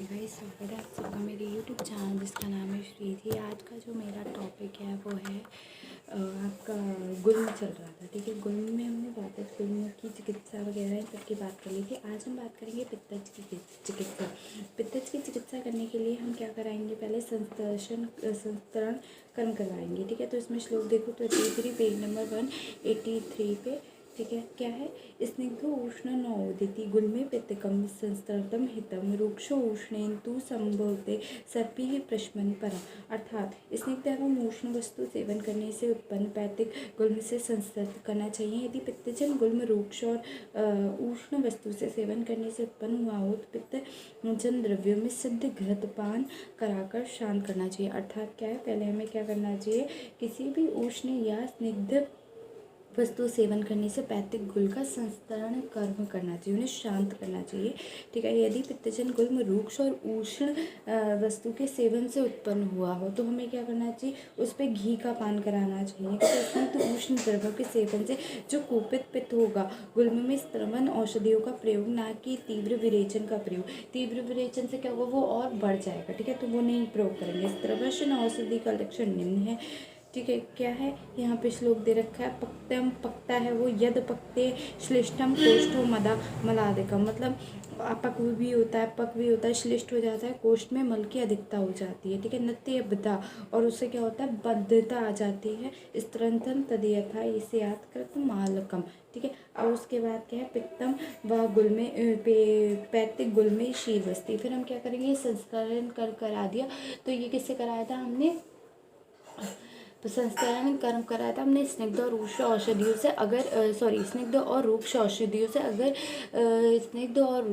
नमस्ते गाइस, स्वागत है आप सबका मेरे यूट्यूब चैनल जिसका नाम है श्रीधि। आज का जो मेरा टॉपिक है वो है आपका गुल्म चल रहा था। ठीक है, गुल्म में हमने वातज गुल्म की चिकित्सा वगैरह इन सब की बात कर ली थी। आज हम बात करेंगे पित्तज की चिकित्सा। पित्तज की चिकित्सा करने के लिए हम क्या कराएंगे, पहले संस्तरण कर्म करवाएंगे। ठीक है, तो इसमें श्लोक देखो तो 83 पेज नंबर 183 पे। ठीक है, क्या है, स्निग्धो उष्ण नवोदिति गुल्मे पित्तकम संस्तृतम हितम रुक्षो उष्णेन्तु संभवते सर्पी प्रश्मन परा। अर्थात स्निग्ध एवं उष्ण वस्तु सेवन करने से उत्पन्न पैतिक गुल्म से संस्तृत करना चाहिए। यदि पित्तजन गुल्म रुक्ष और उष्ण वस्तु से सेवन करने से उत्पन्न हुआ हो तो पित्तजन द्रव्यों में सिद्ध घृतपान कराकर शांत करना चाहिए। अर्थात क्या है, पहले हमें क्या करना चाहिए, किसी भी उष्ण या स्निग्ध वस्तु सेवन करने से पैतिक गुल का संस्तरण कर्म करना चाहिए, उन्हें शांत करना चाहिए। ठीक है, यदि पित्तजन गुल्म रूक्ष और उष्ण वस्तु के सेवन से उत्पन्न हुआ हो तो हमें क्या करना चाहिए, उस पर घी का पान कराना चाहिए। तो उष्ण द्रव्यों के सेवन से जो कुपित पित्त होगा, गुल्म में स्त्रवन औषधियों का प्रयोग, ना कि तीव्र विरेचन का प्रयोग। तीव्र विरेचन से क्या होगा, वो और बढ़ जाएगा। ठीक है, तो वो नहीं प्रयोग करेंगे। स्त्रवशन औषधि का लक्षण निम्न है। ठीक है, क्या है, यहाँ पे श्लोक दे रखा है, पक्तम पकता है वो, यद पकते श्लिष्टम कोष्ठो मदा मलादिकम। मतलब अपक भी होता है, पक भी होता है, श्लिष्ट हो जाता है, कोष्ठ में मल की अधिकता हो जाती है। ठीक है, नत्यबदा, और उससे क्या होता है, बद्धता आ जाती है। स्त्रंथन तदयथा इसे याद करते मालकम। ठीक है, और उसके बाद क्या है, पित्तम व गुल्मे पैतिक गुल्मे शीरवस्ती। फिर हम क्या करेंगे, संस्करण करा दिया। तो ये किससे कराया था हमने, तो संस्करण कर्म कराया था हमने स्निग्ध और रूक्ष औषधियों से। अगर स्निग्ध और रूक्ष औषधियों से, अगर स्निग्ध और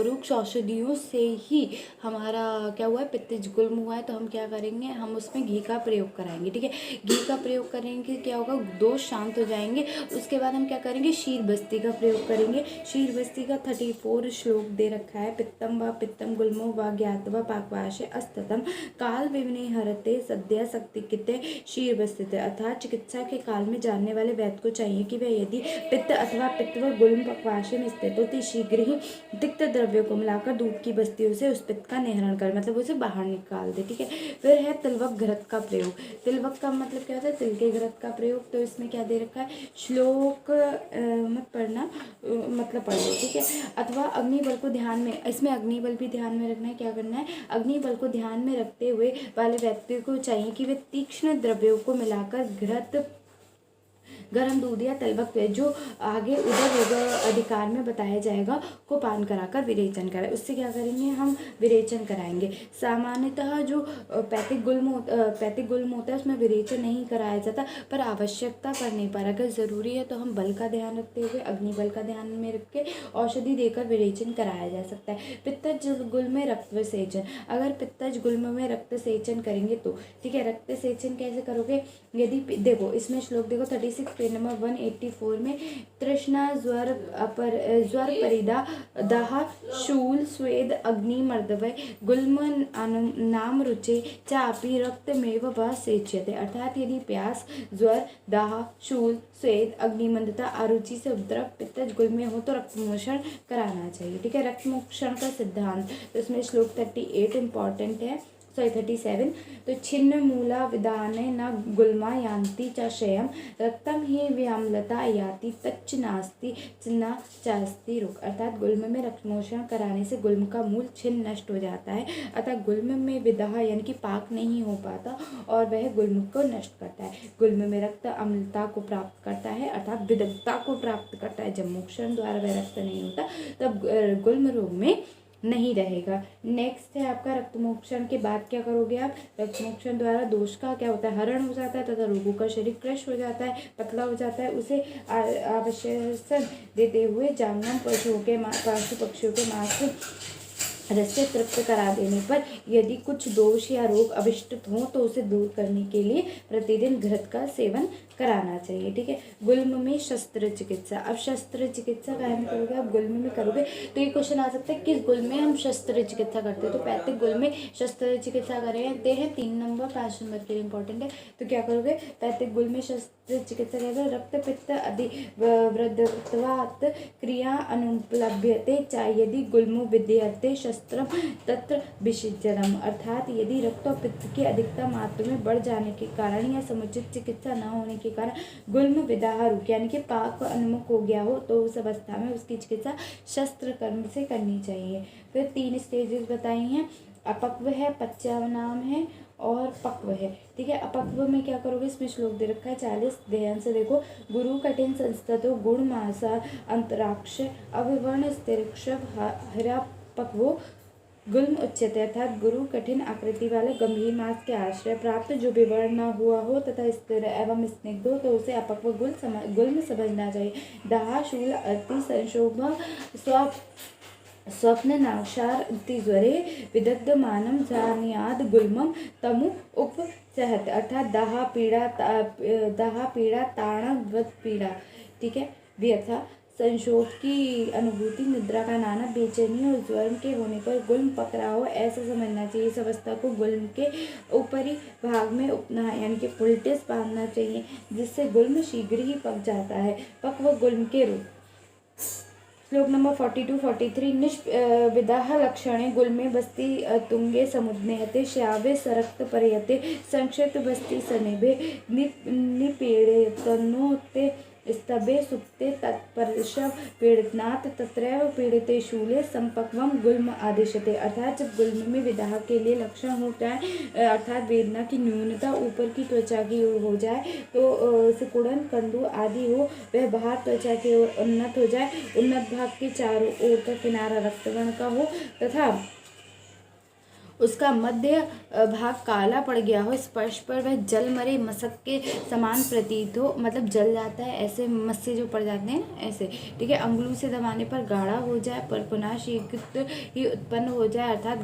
रूक्ष औषधियों से ही हमारा क्या हुआ है, पित्तज गुल्म हुआ है, तो हम क्या करेंगे, हम उसमें घी का प्रयोग कराएंगे। ठीक है, घी का प्रयोग करेंगे, क्या होगा, दोष शांत हो जाएंगे। उसके बाद हम क्या करेंगे, शीर बस्ती का प्रयोग करेंगे। शीर बस्ती का 34 श्लोक दे रखा है। पित्तम व पित्तम गुल्मो व ज्ञातवा पाकवाशे अस्ततम काल विवने हरते सद्या शक्ति किते शीर बस्तित। अर्थात चिकित्सा के काल में जानने वाले वैद्य को चाहिए कि वह यदि पित्त अथवा पित्त व गुल्म पकवाशे में स्थित हो तो शीघ्र ही तिक्त द्रव्यों को मिलाकर दूध की बस्तियों से उस पित्त का निहरण कर, मतलब उसे बाहर निकाल दे। ठीक है, फिर है तिलवक घृत का प्रयोग। तिलवक का मतलब क्या होता है, तिल के घृत का प्रयोग। तो इसमें क्या दे रखा है, श्लोक मत पढ़ना, मतलब पढ़ लो। ठीक है, अथवा अग्निबल को ध्यान में, इसमें अग्निबल भी ध्यान में रखना है। क्या करना है, अग्निबल को ध्यान में रखते हुए वाले व्यक्ति को चाहिए कि वे तीक्ष्ण द्रव्यों को मिलाकर घृत, गर्म दूध या तलवक जो आगे उधर होगा अधिकार में बताया जाएगा को पान कराकर विरेचन कराए। उससे क्या करेंगे, हम विरेचन कराएंगे। सामान्यतः जो पैतिक गुल्म होता है उसमें विरेचन नहीं कराया जाता, पर आवश्यकता पड़ने पर अगर ज़रूरी है तो हम बल का ध्यान रखते हुए, अग्नि बल का ध्यान में रख के औषधि देकर विरेचन कराया जा सकता है। पित्तज गुल्म में रक्त सेचन, अगर पित्तज गुल्म में रक्त सेचन करेंगे तो, ठीक है, रक्त सेचन कैसे करोगे, यदि देखो इसमें श्लोक देखो 36 पेज नंबर 184 में, तृष्णा ज्वर परिदा दाह शूल स्वेद अग्नि मर्दवय गुल्म नाम रुचे चापी रक्तमेव व सेच्यते। अर्थात यदि प्यास, ज्वर, दाह, शूल, स्वेद, अग्निमंदता, अरुचि से उपद्रव पित्तज गुल्म में हो तो रक्तमोक्षण कराना चाहिए। ठीक है, रक्तमोक्षण का सिद्धांत, तो इसमें श्लोक 38 इंपॉर्टेंट है, 37। तो छिन्न मूला विदाने न गुल्मा यान्ति च क्षयम रक्तम ही व्यामलता याति तच्च नास्ति चिन्ना चास्ति रुक। अर्थात गुल्म में रक्तमोक्षण कराने से गुल्म का मूल छिन्न नष्ट हो जाता है, अतः गुल्म में विदाह यानी कि पाक नहीं हो पाता और वह गुल्म को नष्ट करता है। गुल्म में रक्त अम्लता को प्राप्त करता है, अर्थात विदग्धता को प्राप्त करता है। जब मोक्षण द्वारा वह रक्त नहीं होता तब गुल्म रोग में नहीं रहेगा। नेक्स्ट है आपका रक्तमोक्षण के बाद क्या करोगे आप, रक्तमोक्षण द्वारा दोष का क्या होता है, हरण हो जाता है तथा रोगों का शरीर क्रश हो जाता है, पतला हो जाता है। उसे आवश्यक देते हुए जांगम पशु पक्षियों के मांस रस से तृप्त करा देने पर यदि कुछ दोष या रोग अविष्ट हो तो उसे दूर करने के लिए प्रतिदिन घृत का सेवन कराना चाहिए। ठीक है, गुल्म में शस्त्र चिकित्सा। अब शस्त्र चिकित्सा क्या में करोगे आप, गुल्म में करोगे तो ये क्वेश्चन आ सकता है किस गुल्म में हम शस्त्र चिकित्सा करते हैं। तो पैतृक गुल्म में शस्त्र चिकित्सा करते हैं। 3 नंबर 5 नंबर के लिए इंपॉर्टेंट है। तो क्या करोगे, पैतृक गुल्म में शस्त्र चिकित्सा करोगे। रक्त पित्त आदि वृद्धत्वात् क्रिया अनुपलभ्यते च यदि गुल्मो विद्यते शस्त्रम तत्र विषजनम। अर्थात यदि रक्त और पित्त की अधिकता मात्रा में बढ़ जाने के कारण या समुचित चिकित्सा न होने के कारण गुल्म विदाहरुक यानी कि पाक उन्मुख हो गया हो तो उस अवस्था में उसकी चिकित्सा शस्त्र कर्म से करनी चाहिए। फिर 3 स्टेजेस बताई हैं, अपक्व है, पच्चावनाम है और पक्व है। ठीक है, अपक्व में क्या करोगे, इसमें श्लोक दे रखा है 40, ध्यान से देखो। गुरु कठिन संस्ततो गुण मासा अंतराक्ष अविवर्ण स्थिरक्षव हरा पक्वो गुल्म उच्यते। अर्थात गुरु कठिन आकृति वाले गंभीर मांस के आश्रय प्राप्त जो विवर्ण न हुआ हो तथा स्थिर एवं स्निग्ध हो तो उसे अपक्व गुल्म समझना चाहिए। दाह शूल अति संशोभ स्वप्न नाशार ज्वरे विदग्धमानम जानियाद गुल्मम तमु उपचहत। अर्थात दाह पीड़ा ताड़वत पीड़ा। ठीक है, व्यथा संशोध की अनुभूति, निद्रा का नाना, बेचैनी और ज्वर के होने पर गुल्म पक रहा हो ऐसा समझना चाहिए। इस अवस्था को गुल्म के ऊपरी भाग में उपनाह यानी कि पुलटिस बांधना चाहिए जिससे गुल्म शीघ्र ही पक जाता है। पक्व गुल्म के रूप। श्लोक नंबर 42-43 विदाह लक्षणे गुल्मे बस्ती तुंगे समुद्नेहते श्यावे सरक्त परयते संक्षिप्त बस्ती सनिभे निपीड़ितनोते स्तभे सुप्ते तत्परशव पीड़ितनाथ तत्रैव पीड़िते शूले संपक्वम गुल्म आदिशते। अर्थात जब गुल्म में विदाह के लिए लक्षण हो जाए अर्थात वेदना की न्यूनता ऊपर की त्वचा की ओर हो जाए तो सिकुड़न कंडू आदि हो, वह बाहर त्वचा की ओर उन्नत हो जाए, उन्नत भाग के चारों ओर का किनारा रक्तवर्ण का हो तथा उसका मध्य भाग काला पड़ गया हो, स्पर्श पर वह जल मरे मशक के समान प्रतीत हो, मतलब जल जाता है ऐसे मस्से जो पड़ जाते हैं ना ऐसे। ठीक है, अंगुली से दबाने पर गाढ़ा हो जाए पर पुनः शीघ्र ही उत्पन्न हो जाए अर्थात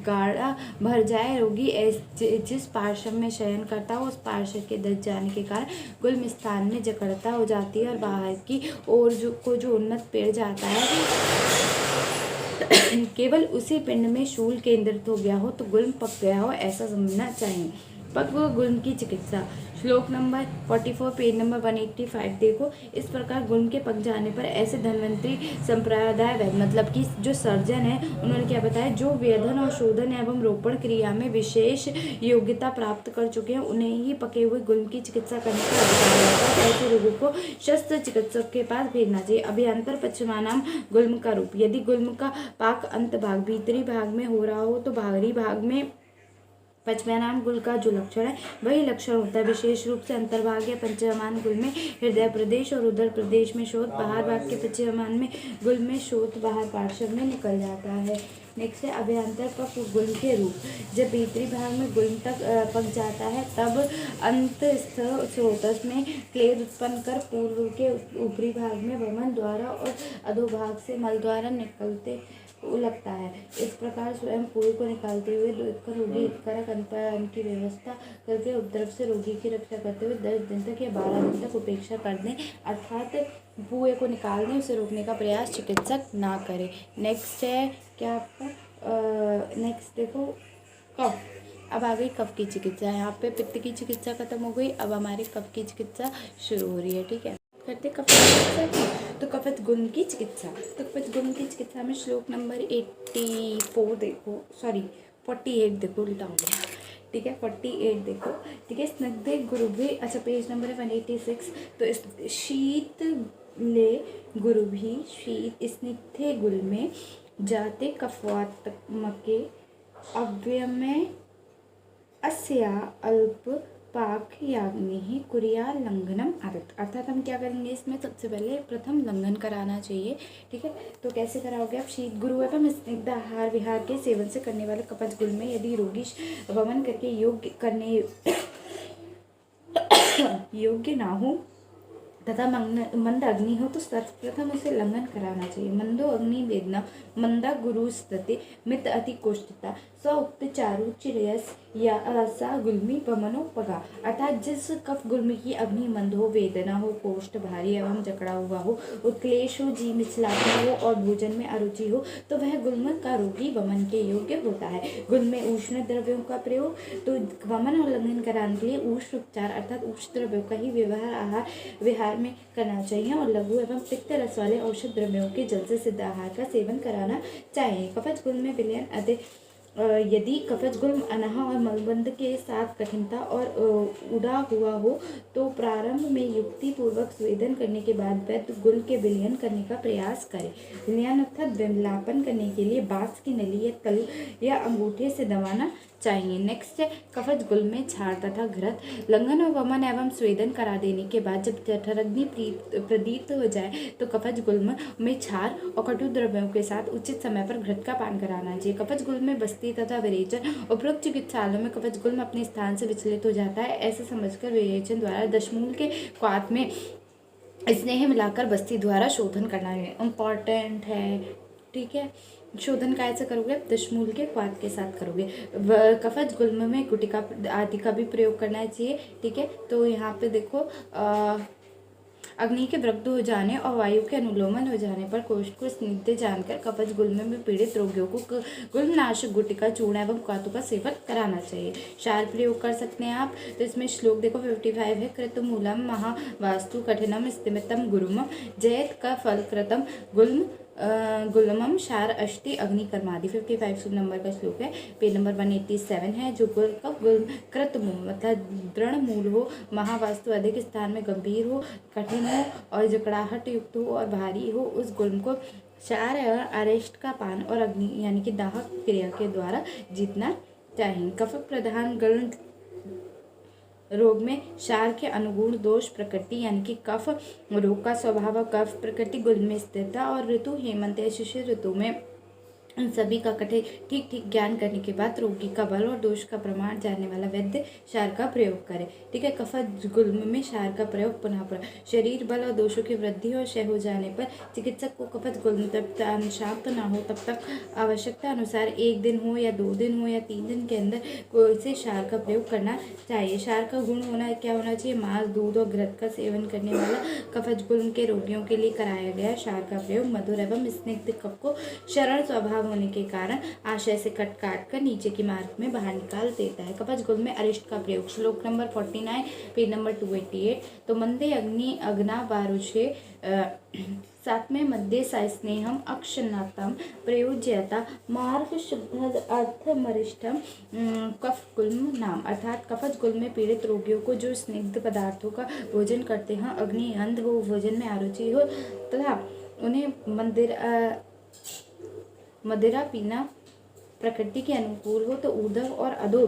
गाढ़ा भर जाए। रोगी जिस पार्श्व में शयन करता हो उस पार्श्व के दस जाने के कारण गुल्म स्थान में जकड़ता हो जाती है और बाहर की ओर जो उन्नत पेड़ जाता है केवल उसी पिंड में शूल केंद्रित हो गया हो तो गुल्म पक गया हो ऐसा समझना चाहिए। पक्व गुल्म की चिकित्सा। श्लोक नंबर 44 पेज नंबर 185 देखो। इस प्रकार गुल्म के पक जाने पर ऐसे धन्वंतरी संप्रदाय मतलब कि जो सर्जन है उन्होंने क्या बताया, जो वेधन और शोधन एवं रोपण क्रिया में विशेष योग्यता प्राप्त कर चुके हैं उन्हें ही पके हुए गुल्म की चिकित्सा करने का अधिकार होता है। ऐसे रोगों को शस्त्र चिकित्सक के पास भेजना चाहिए। अभ्यंतर पश्चिमानाम गुल्म का रूप। यदि गुल्म का पाक अंत भाग भीतरी भाग में हो रहा हो तो बाहरी भाग में पश्चिमानाम गुल का जो लक्षण है वही लक्षण होता है। विशेष रूप से अंतर्भाग या पंचमान गुल में हृदय प्रदेश और उदर प्रदेश में शोथ, बाहर भाग के पश्चिमान में गुल में शोथ बाहर पार्श्व में निकल जाता है। नेक्स्ट है अभ्यंतर पक गुल के रूप। जब भीतरी भाग में गुल्म तक पक जाता है तब अंतस्थ स्रोतस में क्लेद उत्पन्न कर पूर्व के ऊपरी भाग में वमन द्वारा और अधोभाग से मल द्वारा निकलते लगता है। इस प्रकार स्वयं पूर्व को निकालते हुए रोगी हितकारक अन्न की व्यवस्था करके उपद्रव से रोगी की रक्षा करते हुए 10 दिन तक या 12 दिन तक उपेक्षा कर दें अर्थात कुएं को निकाल दें, उसे रोकने का प्रयास चिकित्सक ना करे। नेक्स्ट है क्या आपका नेक्स्ट देखो कफ। अब आ गई कफ की चिकित्सा। यहाँ पे पित्त की चिकित्सा खत्म हो गई, अब हमारी कफ की चिकित्सा शुरू हो रही है। ठीक है, करते कफ की चिकित्सा। तो कफत गुल्म की चिकित्सा। तो कफत गुल्म की चिकित्सा में श्लोक नंबर 84 देखो, सॉरी 48 देखो, उल्टा हो गया। ठीक है, 48 देखो। ठीक है, स्निग्धे गुरुभि, अच्छा पेज नंबर है 186। तो शीत ले गुरुभि शीत स्निग्धे गुल में जाते कफवात्मके अव्यय अस्या अल्प पाक याग्नि कुरिया लंघनम आदत। अर्थात हम क्या करेंगे इसमें, सबसे पहले प्रथम लंघन कराना चाहिए। ठीक है, तो कैसे कराओगे आप, शीत गुरु एवं स्निग्ध आहार विहार के सेवन से करने वाले कफत गुल में यदि रोगी वमन करके योग्य ना हो तथा मंद अग्नि हो तो सर्वप्रथम उसे लंघन कराना चाहिए। मंदो अग्नि वेदना मंदा गुरु स्तते मित अति कोष्ठता स उक्त चारु चिरयस या सा गुल्मी वमनोपगा। अर्थात जिस कफ गुल्मी की अग्नि मंद हो, वेदना हो, कोष्ठ भारी एवं जकड़ा हुआ हो, उत्क्लेश हो, जी मिचलाता हो और भोजन में अरुचि हो, तो वह गुल्म का रोगी वमन के योग्य होता है। गुल्म में उष्ण द्रव्यों का प्रयोग, तो वमन और लंघन कराने के लिए उष्ण उपचार अर्थात उष्ण द्रव्यों का ही विहार में करना चाहिए और लघु एवं पित्त रस वाले औषध द्रव्यों के जल से सिद्ध आहार का सेवन कराना चाहिए। कफज गुल्म में विलयन यदि कफज गुल्म अनाह और मलबंध के साथ कठिनता और उड़ा हुआ हो तो प्रारंभ में युक्ति पूर्वक स्वेदन करने के बाद वैद्य गुल के विलयन करने का प्रयास करें। विलयन अर्थात विमलापन करने के लिए बांस की नली या तल या अंगूठे से दबाना चाहिए। नेक्स्ट है कफज गुल में छाड़ तथा घृत। लंघन और वमन एवं स्वेदन करा देने के बाद जब जठराग्नि प्रदीप्त हो जाए तो कफज गुल्म में छार और कटु द्रव्यों के साथ उचित समय पर घृत का पान कराना चाहिए। कफज गुल्म में बस्ती तथा विरेचन। उपरोक्त चिकित्सालयों में कफज गुल्म अपने स्थान से विचलित हो जाता है, ऐसा समझकर विरेचन द्वारा दशमूल के क्वाथ में स्नेह मिलाकर बस्ती द्वारा शोधन करना है। इम्पॉर्टेंट है, ठीक है। शोधन कैसे करोगे? दशमूल के क्वाथ के साथ करोगे। कफज गुल्म में गुटिका आदि का भी प्रयोग करना चाहिए, ठीक है। तो यहाँ पे देखो अग्नि के वृद्ध हो जाने और वायु के अनुलोमन हो जाने पर कोष्ठ को स्निग्ध जानकर कफज गुल्म में पीड़ित रोगियों को गुल्मनाशक गुटिका चूर्ण एवं क्वाथों का सेवन कराना चाहिए। क्षार प्रयोग कर सकते हैं आप। तो इसमें श्लोक देखो 55 है। कृतमूलम महावास्तु कठिनम स्तिमितम गुरुम जयत का फल कृतम गुल्मम क्षार अष्टि अग्निकर्मादि। 55 नंबर का श्लोक है। पेज नंबर 187 है। जो कृत मूल मतलब दृढ़ मूल हो, महावास्तु अधिक स्थान में गंभीर हो, कठिन हो और जकड़ाहट युक्त हो और भारी हो, उस गुल्म को क्षार और अरेस्ट का पान और अग्नि यानी कि दाहक क्रिया के द्वारा जीतना चाहिए। कफ प्रधान गुल्म रोग में क्षार के अनुगुण दोष प्रकृति यानी कि कफ रोग का स्वभाव कफ प्रकृति गुल्म में स्थित था और ऋतु हेमंत या शिशिर ऋतु में इन सभी का ठीक ठीक ज्ञान करने के बाद रोगी का बल और दोष का प्रमाण जानने वाला वैद्य क्षार का प्रयोग करे, ठीक है। कफज गुल्म में क्षार का प्रयोग पुनः शरीर बल और दोषों की वृद्धि और क्षय हो जाने पर चिकित्सक को कफज गुल्म तब तक शांत ना हो तब तक आवश्यकता अनुसार 1 दिन हो या 2 दिन हो या 3 दिन के अंदर इसे क्षार का प्रयोग करना चाहिए। क्षार का गुण क्या होना चाहिए? मांस, दूध और घृत का सेवन करने वाला कफज गुल्म के रोगियों के लिए कराया गया क्षार का प्रयोग मधुर एवं स्निग्ध कफ को शरण स्वभाव होने के कारण आशय से काट कर नीचे की मार्ग में बाहर निकाल देता है। कफज गुल्म में अरिष्ट का प्रयोग। श्लोक नंबर 49 पेज नंबर 288। तो मंदे अग्नि अग्ना वारुषे सात्मे मध्य सास्नेहम अक्षनातम प्रयोज्यता मार्ग शुद्ध अर्थमरिष्ठम कफ गुल्म नाम। अर्थात कफज गुल्म में पीड़ित रोगियों को जो स्निग्ध पदार्थों का भोजन करते हैं, अग्नि अंध हो, भोजन में अरुचि हो तथा उन्हें मदिरा पीना प्रकृति के अनुकूल हो तो ऊर्ध्व और अधो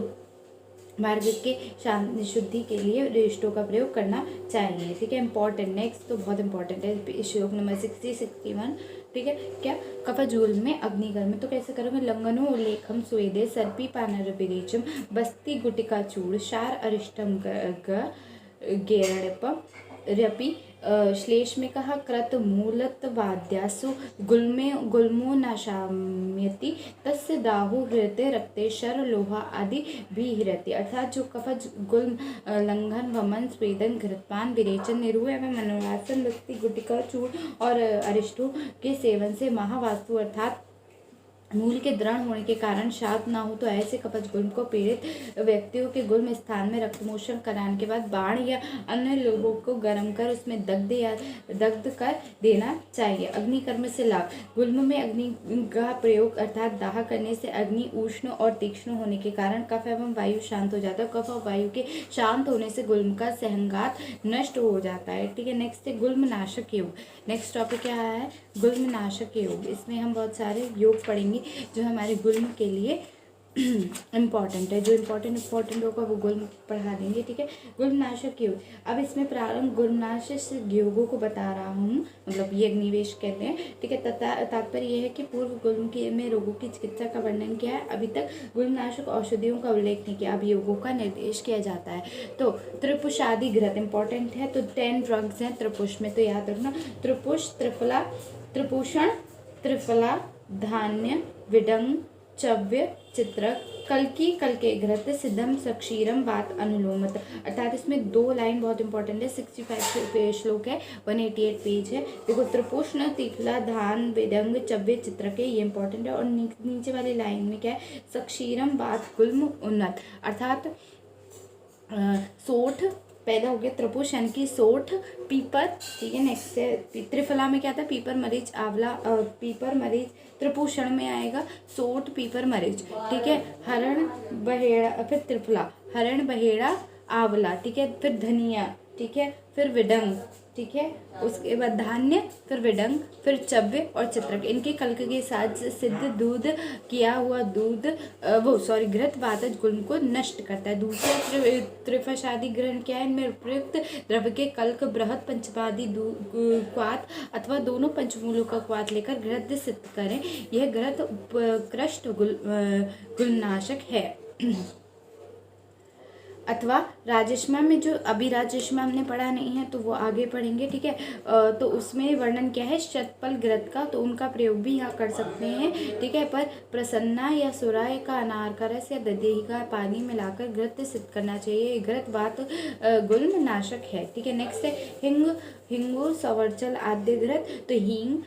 मार्ग के शुद्धि के लिए रेष्टों का प्रयोग करना चाहिए, ठीक है। इंपॉर्टेंट नेक्स्ट तो बहुत इंपॉर्टेंट है श्लोक नंबर 60-61, ठीक है। क्या कफज गुल्म में अग्निकर्म तो कैसे करोगे? लंघनो उल्लेखम स्वेदे सर्पी पानर विरेचम बस्ती गुटिका चूड़ क्षार अरिष्टम गेरणप रपि। श्लेष में कहा कृत मूलत वाद्यासु गुल्मो नाशाम्यति तस्य दाहु हृदय रक्ते शर लोहा आदि भी हृदय। अर्थात जो कफज गुल्म लंघन वमन स्वेदन घृतपान विरेचन निरूह एवं अनुवासन बस्ती गुटिका चूर्ण और अरिष्टों के सेवन से महावास्तु अर्थात मूल के दृढ़ होने के कारण शांत ना हो तो ऐसे कफज गुल्म को पीड़ित व्यक्तियों के गुल्म स्थान में रक्तमोक्षण कराने के बाद बाण या अन्य लोगों को गर्म कर उसमें दग्ध कर देना चाहिए। अग्निकर्म से लाभ। गुल्म में अग्नि का प्रयोग अर्थात दाह करने से अग्नि उष्ण और तीक्ष्ण होने के कारण कफ एवं वायु शांत हो जाता है। कफ और वायु के शांत होने से गुल्म का सहंगात नष्ट हो जाता है, ठीक है। नेक्स्ट है गुल्म नाशक योग। नेक्स्ट टॉपिक क्या है? गुल्म नाशक योग। इसमें हम बहुत सारे योग पढ़ेंगे जो हमारे गुल्म के लिए इम्पॉर्टेंट है। जो इम्पॉर्टेंट होगा वो गुल्म पढ़ा देंगे, ठीक है। गुल्मनाशक योग, अब इसमें प्रारंभ गुल्मनाशक से योगों को बता रहा हूँ, मतलब ये निवेश कहते हैं, ठीक है। तात्पर्य यह है कि पूर्व गुल्म के में रोगों की चिकित्सा का वर्णन किया है, अभी तक गुल्मनाशक औषधियों का उल्लेख नहीं किया, अब योगों का निर्देश किया जाता है। तो त्रिपुषादि घृत इंपॉर्टेंट है, तो 10 ड्रग्स हैं त्रिपुष में, तो याद रखना त्रिपुष, त्रिफला, त्रिपुषण, त्रिफला, धान्य, विडंग, चव्य, चित्रक, कल्की, कल्के घृत, सिद्धम, सक्षीरम, वात, अनुलोमत। अर्थात इसमें 2 लाइन बहुत इंपॉर्टेंट है, 65 श्लोक है, 188 पेज है। देखो त्रिपुष्ण, तिफला, धान, विडंग, चव्य, चित्रक है, ये इंपॉर्टेंट है। और नीचे वाली लाइन में क्या है, सक्षीरम, वात, गुल्म, उन्नत, अर्थात सोठ पैदा हो गया, त्रिपुष यानी कि सोठ, पीपर, ठीक है। नेक्स्ट है त्रिफला में क्या था, पीपर, मरीच, आंवला, पीपर, मरीच, त्रिपुषण में आएगा सोठ, पीपर, मरीच, ठीक है। हरण, बहेड़ा, फिर त्रिफला, हरण, बहेड़ा, आंवला, ठीक है। फिर धनिया, ठीक है। फिर विडंग, ठीक है। उसके बाद धान्य, फिर विडंग, फिर चव्य और चित्रक। इनके कल्क के साथ सिद्ध दूध, किया हुआ दूध, घृत वातज गुल्म को नष्ट करता है। दूसरा त्रिफशादी ग्रहण क्या है, इनमें उपयुक्त द्रव्य के कल्क, बृहद पंचपादी क्वाथ अथवा दोनों पंचमूलों का क्वाथ लेकर घृत सिद्ध करें। यह घृत उत्कृष्ट गुलनाशक है। अथवा राजश्मा में, जो अभी राजश्मा हमने पढ़ा नहीं है तो वो आगे पढ़ेंगे, ठीक है। तो उसमें वर्णन क्या है शतपल घृत का, तो उनका प्रयोग भी यहाँ कर सकते हैं, ठीक है। पर प्रसन्ना या सुराय का अनार का रस या दधि का पानी मिलाकर घृत सिद्ध करना चाहिए। घृत वात गुल्म नाशक है, ठीक है। नेक्स्ट है हिंग, हिंगो सवर्चल आद्य घृत, तो हींग,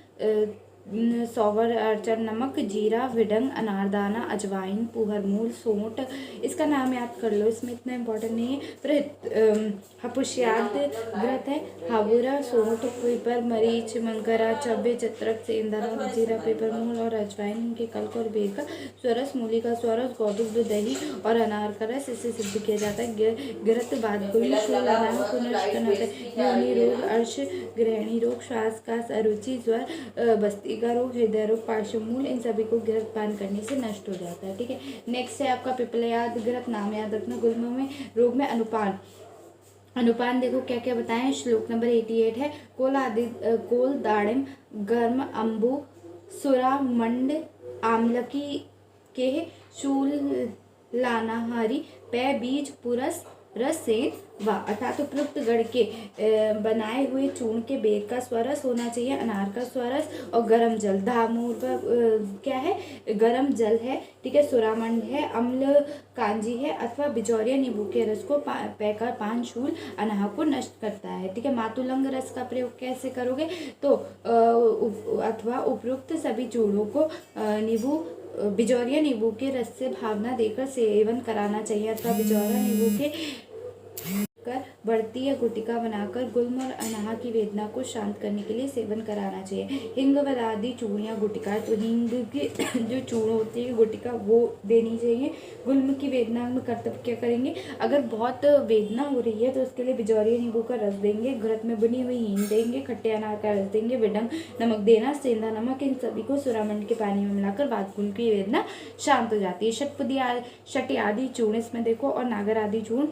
सौवर, अर्चन, नमक, जीरा, विडंग, अनारदाना, अजवाइन, पुहरमूल, सोंठ, इसका नाम याद कर लो, इसमें इतना इम्पोर्टेंट नहीं है। फिर हपुष्याद घृत है, हावुरा, सोंठ, पीपर, मरीच, मंकरा, चव्य, चित्रक, सेंधा, जीरा, पेपरमूल और अजवाइन, इनके कल्क और बेर का स्वरस, मूली का स्वरस, गोदुग्ध, दही और अनार का रस, इससे सिद्ध किया जाता है। घृत वात गुल्म शूल अनाम को नष्ट करना होता है। योनि रोग, अर्श, ग्रहणी रोग, श्वास का अरुचि, ज्वर, बस्ती का रोग, हृदय रोग, पार्श्वमूल, इन सभी को घृत पान करने से नष्ट हो जाता है, ठीक है। नेक्स्ट है आपका पिपलयाद घृत, नाम याद रखना। गुल्म में रोग में अनुपान, अनुपान देखो क्या क्या बताएं, श्लोक नंबर 88 है। कोल आदि, कोल, दाड़िम, गर्म, अम्बु, सुरा, मंड, आमलकी के, शूल, लानाहारी, पै, बीज, पुरस, रस, सेंध, वा, अर्थात उपयुक्त गढ़ के बनाए हुए चूर्ण के बेर का स्वरस होना चाहिए, अनार का स्वरस और गरम जल। धामूर का क्या है, गरम जल है, ठीक है। सुरामंड है, अम्ल कांजी है, अथवा बिजौरिया नींबू के रस को पैकर पान शूल अनाह को नष्ट करता है, ठीक है। मातुलंग रस का प्रयोग कैसे करोगे, तो अथवा उपयुक्त सभी चूर्णों को बिजौरिया नींबू के रस से भावना देकर सेवन कराना चाहिए, अथवा बिजौरा नींबू के बढ़ती या गुटिका बनाकर गुल्म और अनाह की वेदना को शांत करने के लिए सेवन कराना चाहिए। हिंग आदि चूर्ण या गुटिका, तो हिंग की जो चूर्ण होती है गुटिका वो देनी चाहिए। गुल्म की वेदना में कर्तव्य क्या करेंगे, अगर बहुत वेदना हो रही है तो उसके लिए बिजौरिया नींबू का रस देंगे, घृत में बुनी हुई हींग देंगे, खट्टे अनार का रस देंगे, विडंग नमक देना, सेंधा नमक, इन सभी को सुरामंड के पानी में मिलाकर वात गुल्म की वेदना शांत हो जाती है। शटी आदि चूर्ण इसमें देखो, और नागर आदि चूर्ण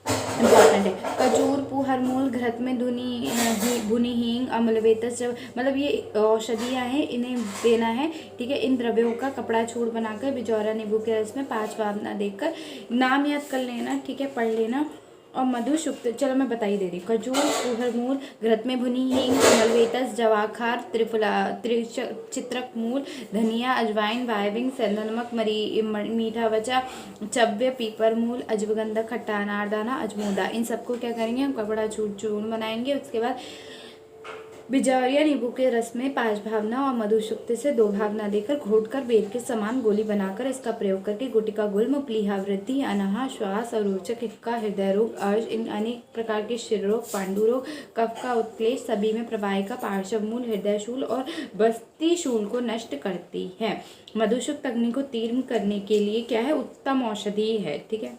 इम्पॉर्टेंट है। खजूर, पुहरमूल, घृत में भुनी हींग, अम्लवेतस, मतलब ये औषधियाँ हैं, इन्हें देना है, ठीक है। इन द्रव्यों का कपड़ा छूड़ बनाकर बिजौरा नींबू के रस में 5 भावना देकर, नाम याद कर लेना, ठीक है, पढ़ लेना। और मधु शुक्त, चलो मैं बता ही दे रही हूँ। खजूर, पुहरमूल, घृत में भुनी हींग, अम्लवेतस, जवाखार, चित्रक मूल, धनिया, अजवाइन, वायविंग, सेंधा नमक, मीठा वचा, चव्य, पीपर मूल, अजवगंधा, खट्टा अनारदाना, अजमोदा, इन सबको क्या करेंगे हम कपड़ा चूर्ण बनाएंगे। उसके बाद बिजौरिया नींबू के रस में 5 भावना और मधु शुक्त से 2 भावना देकर घोटकर बेर के समान गोली बनाकर इसका प्रयोग करके गुटिका, गुल्म, प्लीहा, वृद्धि, अनाह, श्वास, अरोचक, हिक्का, हृदय रोग, अर्श, इन अनेक प्रकार के शिर रोग, पांडु रोग, कफ का उत्क्लेश, सभी में प्रवाहिका, पार्श्वमूल, हृदय शूल और बस्ती शूल को नष्ट करती है। मधुशुक्त अग्नि को तीव्र करने के लिए क्या है, उत्तम औषधि है, ठीक है।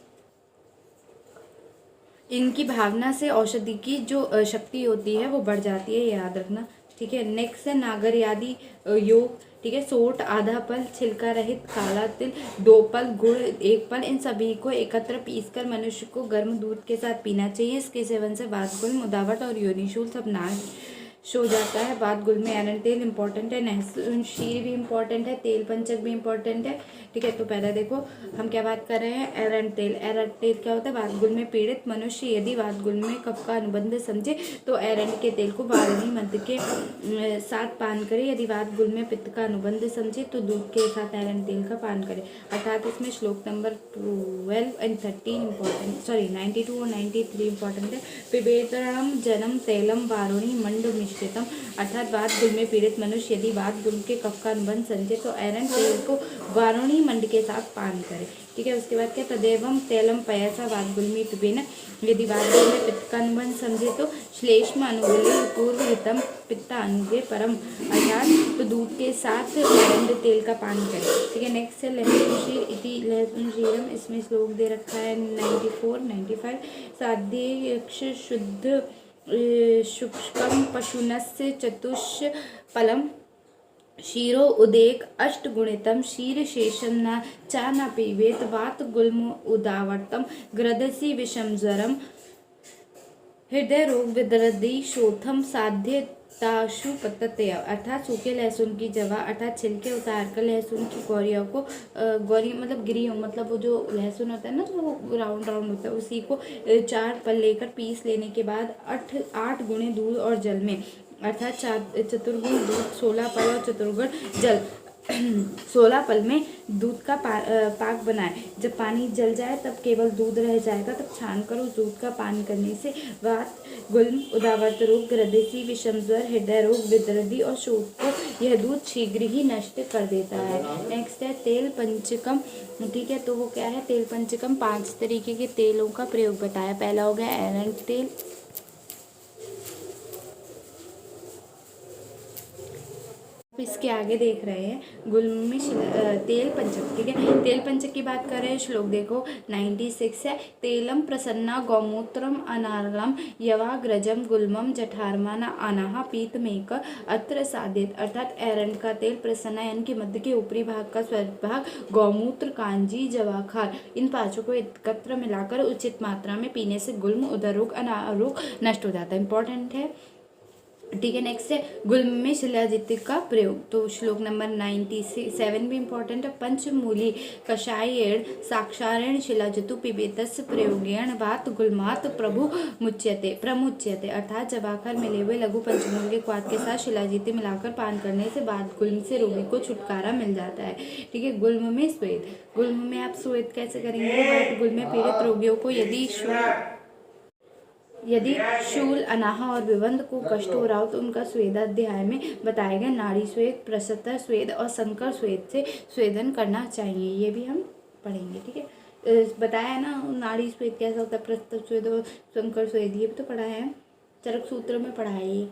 इनकी भावना से औषधि की जो शक्ति होती है वो बढ़ जाती है, याद रखना, ठीक है। नेक्स्ट है नागरयादि योग, ठीक है। सोंठ आधा पल, छिलका रहित काला तिल 2 पल, गुड़ 1 पल, इन सभी को एकत्र पीसकर मनुष्य को गर्म दूध के साथ पीना चाहिए। इसके सेवन से वात, गुल्म, उदावट और योनिशूल सब नाश हो जाता है। वात, गुल्म में एरंड तेल इंपॉर्टेंट है, लहसुन शीर भी इंपॉर्टेंट है, तेल पंचक भी इंपॉर्टेंट है, ठीक है। तो पहले देखो हम क्या बात कर रहे हैं, एरंड तेल। एरंड तेल क्या होता है, वात गुल्म में पीड़ित मनुष्य यदि वात गुल्म में कफ का अनुबंध समझे तो एरंड के तेल को वारुणी मध्य के साथ पान करे। यदि वात गुल्म में पित्त का अनुबंध समझे तो दूध के साथ एरंड तेल का पान करे। अर्थात इसमें श्लोक नंबर 12 एंड 13 इंपॉर्टेंट, सॉरी 92 और 93 इंपॉर्टेंट है। पिबेतरम जन्म तैलम वारुणी मंड मिश्रितम, अर्थात वात गुल्म में पीड़ित मनुष्य यदि वात गुल्म के कफ का अनुबंध समझे तो एरंड तेल को वारुणी मंड के साथ पान करे, ठीक है। उसके बाद क्या, तदेवम तैलम पयसा वात गुल्मी पिबेन, यदि वात गुल्म में पित्त का अनुबंध समझे तो श्लेष्म अनुगुल्य पूर्व हितम पित्ता अनुगे परम, अर्थात तो दूध के साथ एरंड तेल का पान करे, ठीक है। नेक्स्ट है लहसुन शीर इति लहसुन शीरम, इसमें श्लोक दे रखा है 94 95। साध्य यक्ष शुद्ध शुष्कम पशुनस्य चतुष्पलम क्षीरो उदेक अष्टगुणितम क्षीर शेषम न चा न पीबेत वात गुल्म उदावर्तम ग्रदसी विषम ज्वरम हृदय रोग विदरदी शोथम साध्य ताशु पतत्य, अर्थात सूखे लहसुन की जवा अर्थात छिलके उतार कर लहसुन की गौरियों को गौरी मतलब गिरियों मतलब वो जो लहसुन होता है ना जो वो राउंड राउंड होता है उसी को 4 पल लेकर पीस लेने के बाद 8 गुणे दूध और जल में, अर्थात चतुर्गुण दूध 16 पल और चतुर्गुण जल 16 पल में दूध का पाक बनाए। जब पानी जल जाए तब केवल दूध रह जाएगा, तब छान कर उस दूध का पान करने से वात गुल्म उदावर्त रोग ग्रदेसी विषम ज्वर हृदय रोग विदर्दी और शोथ को यह दूध शीघ्र ही नष्ट कर देता है। नेक्स्ट है तेल पंचकम, ठीक है। तो वो क्या है, तेल पंचकम 5 तरीके के तेलों का प्रयोग बताया। पहला हो गया एरंड तेल, इसके आगे देख रहे हैं गुल्म में तेल पंचक, ठीक है। तेल पंचक की बात कर रहे हैं, श्लोक देखो 96 है। तेलम प्रसन्ना गौमूत्रम अनार्गलम यवाग्रजम गुल्मम जठारमान अनाहा पीतमेक अत्र साधित, अर्थात एरंड का तेल, प्रसन्ना यानी कि मध्य के ऊपरी भाग का स्वर्ग भाग, गौमूत्र, कांजी, जवाखार, इन पांचों को एकत्र मिलाकर उचित मात्रा में पीने से गुल्म, उदर रोग, अनार रोग नष्ट हो जाता है। इंपॉर्टेंट है, ठीक है। नेक्स्ट है गुल्म में शिलाजित का प्रयोग, तो श्लोक नंबर 97 भी इंपॉर्टेंट है। पंचमूली कषायेण साक्षारेण शिलाजितु पिबेतस्य प्रयोगेण वात गुल्मात प्रमुच्यते, अर्थात जवाखर मिले हुए लघु पंचमूल के क्वाथ के साथ शिलाजित मिलाकर पान करने से वात गुल्म से रोगी को छुटकारा मिल जाता है, ठीक है। गुल्म में स्वेद, गुल्म में आप स्वेद कैसे करेंगे, वात गुल्म में पीड़ित रोगियों को यदि शूल, अनाहा और विबंध को कष्ट हो रहा हो तो उनका स्वेदाध्याय में बताए गए नाड़ी स्वेद, प्रसतर स्वेद और संकर स्वेद से स्वेदन करना चाहिए, ये भी हम पढ़ेंगे, ठीक है। बताया है ना नाड़ी स्वेद कैसा होता है, प्रसतर स्वेद और संकर स्वेद, ये भी तो पढ़ा है, चरक सूत्र में पढ़ा है ये।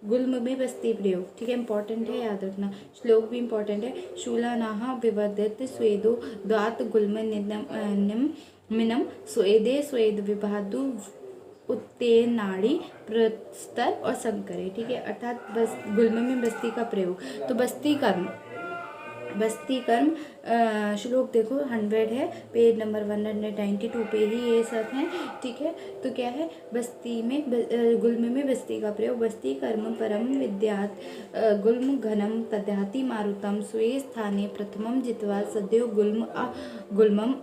गुल्म में बस्ती प्रयोग, ठीक है, इंपॉर्टेंट है, याद रखना। श्लोक भी इंपॉर्टेंट है। शूलानाहा विवर्धित स्वेदो द्वात गुल्म निम मिनम स्वेदे स्वेद विभादु उत्ते नाड़ी प्रस्तर और संकरे, ठीक है। अर्थात बस गुल्म में बस्ती का प्रयोग, तो बस्ती कर्म श्लोक देखो 100 है, पेज नंबर 192 पे ही ये सब है, ठीक है। तो क्या है, बस्ती में गुल्म में बस्ती का प्रयोग, बस्ती कर्म परम विद्यात गुल्म घनम तद्याति मारुतम स्वे स्थाने प्रथमम जित्वा सद्यो गुल्मम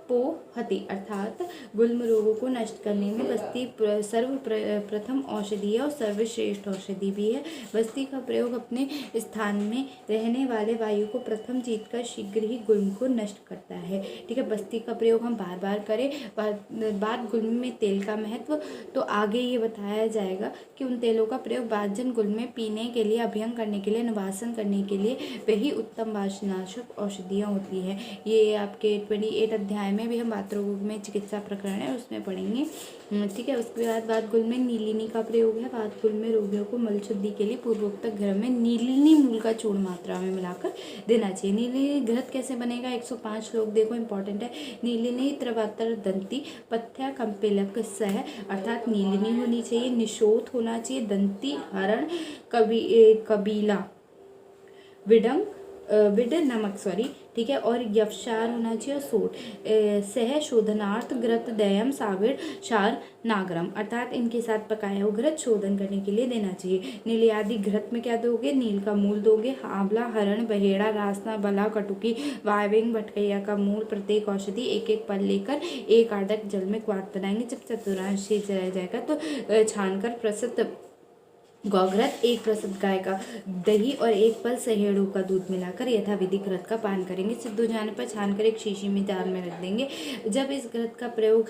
पोहति, अर्थात गुल्म रोगों को नष्ट करने में बस्ती प्रथम औषधि है और सर्वश्रेष्ठ औषधि भी है। बस्ती का प्रयोग अपने स्थान में रहने वाले वायु को प्रथम जीतकर शीघ्र ही गुल्म को नष्ट करता है, ठीक है। बस्ती का प्रयोग हम बार बार करें। बात गुल्म में तेल का महत्व, तो आगे ये बताया जाएगा कि उन तेलों का प्रयोग वातजन गुल्म में पीने के लिए, अभ्यंग करने के लिए, निवासन करने के लिए वही उत्तम वासनाशक औषधियाँ होती हैं। ये आपके 28 अध्याय में भी हम वात रोगों में चिकित्सा प्रकरण है उसमें पढ़ेंगे, ठीक है। उसके बाद वात गुल्म में नीलिनी का प्रयोग है। वात गुल्म में रोगियों को मल शुद्धि के लिए पूर्वोक्त घृत में नीलिनी मूल का चूर्ण मात्रा में मिलाकर देना चाहिए। नीलिनी घृत कैसे बनेगा, 105 श्लोक देखो, इंपॉर्टेंट है। नीलिनी त्रवातर दंती पथ्या कंपेलक सह, अर्थात नीलिनी होनी चाहिए, निशोथ होना चाहिए, दंती हरण कबीला विड नमक सॉरी, ठीक है, और यवसार होना चाहिए और सोट सह शोधनार्थ घृत दयम साविर क्षार नागरम, अर्थात इनके साथ पकाया हुआ घृत शोधन करने के लिए देना चाहिए। नील आदि घृत में क्या दोगे, नील का मूल दोगे, आंवला, हरण, बहेड़ा, रासना, बला, कटुकी, वायविंग, भटकैया का मूल, प्रत्येक औषधि एक एक पल लेकर एक आर्धक जल में क्वाथ बनाएंगे। जब चतुर्थांश शेष रह जाएगा तो छानकर प्रसिद्ध गौघृत, 1% गाय का दही और 1 पल सहेड़ू का दूध मिलाकर यथाविधि घृत का पान करेंगे। सिद्ध हो जाने पर छानकर एक शीशी में जार में रख देंगे। जब इस घृत का प्रयोग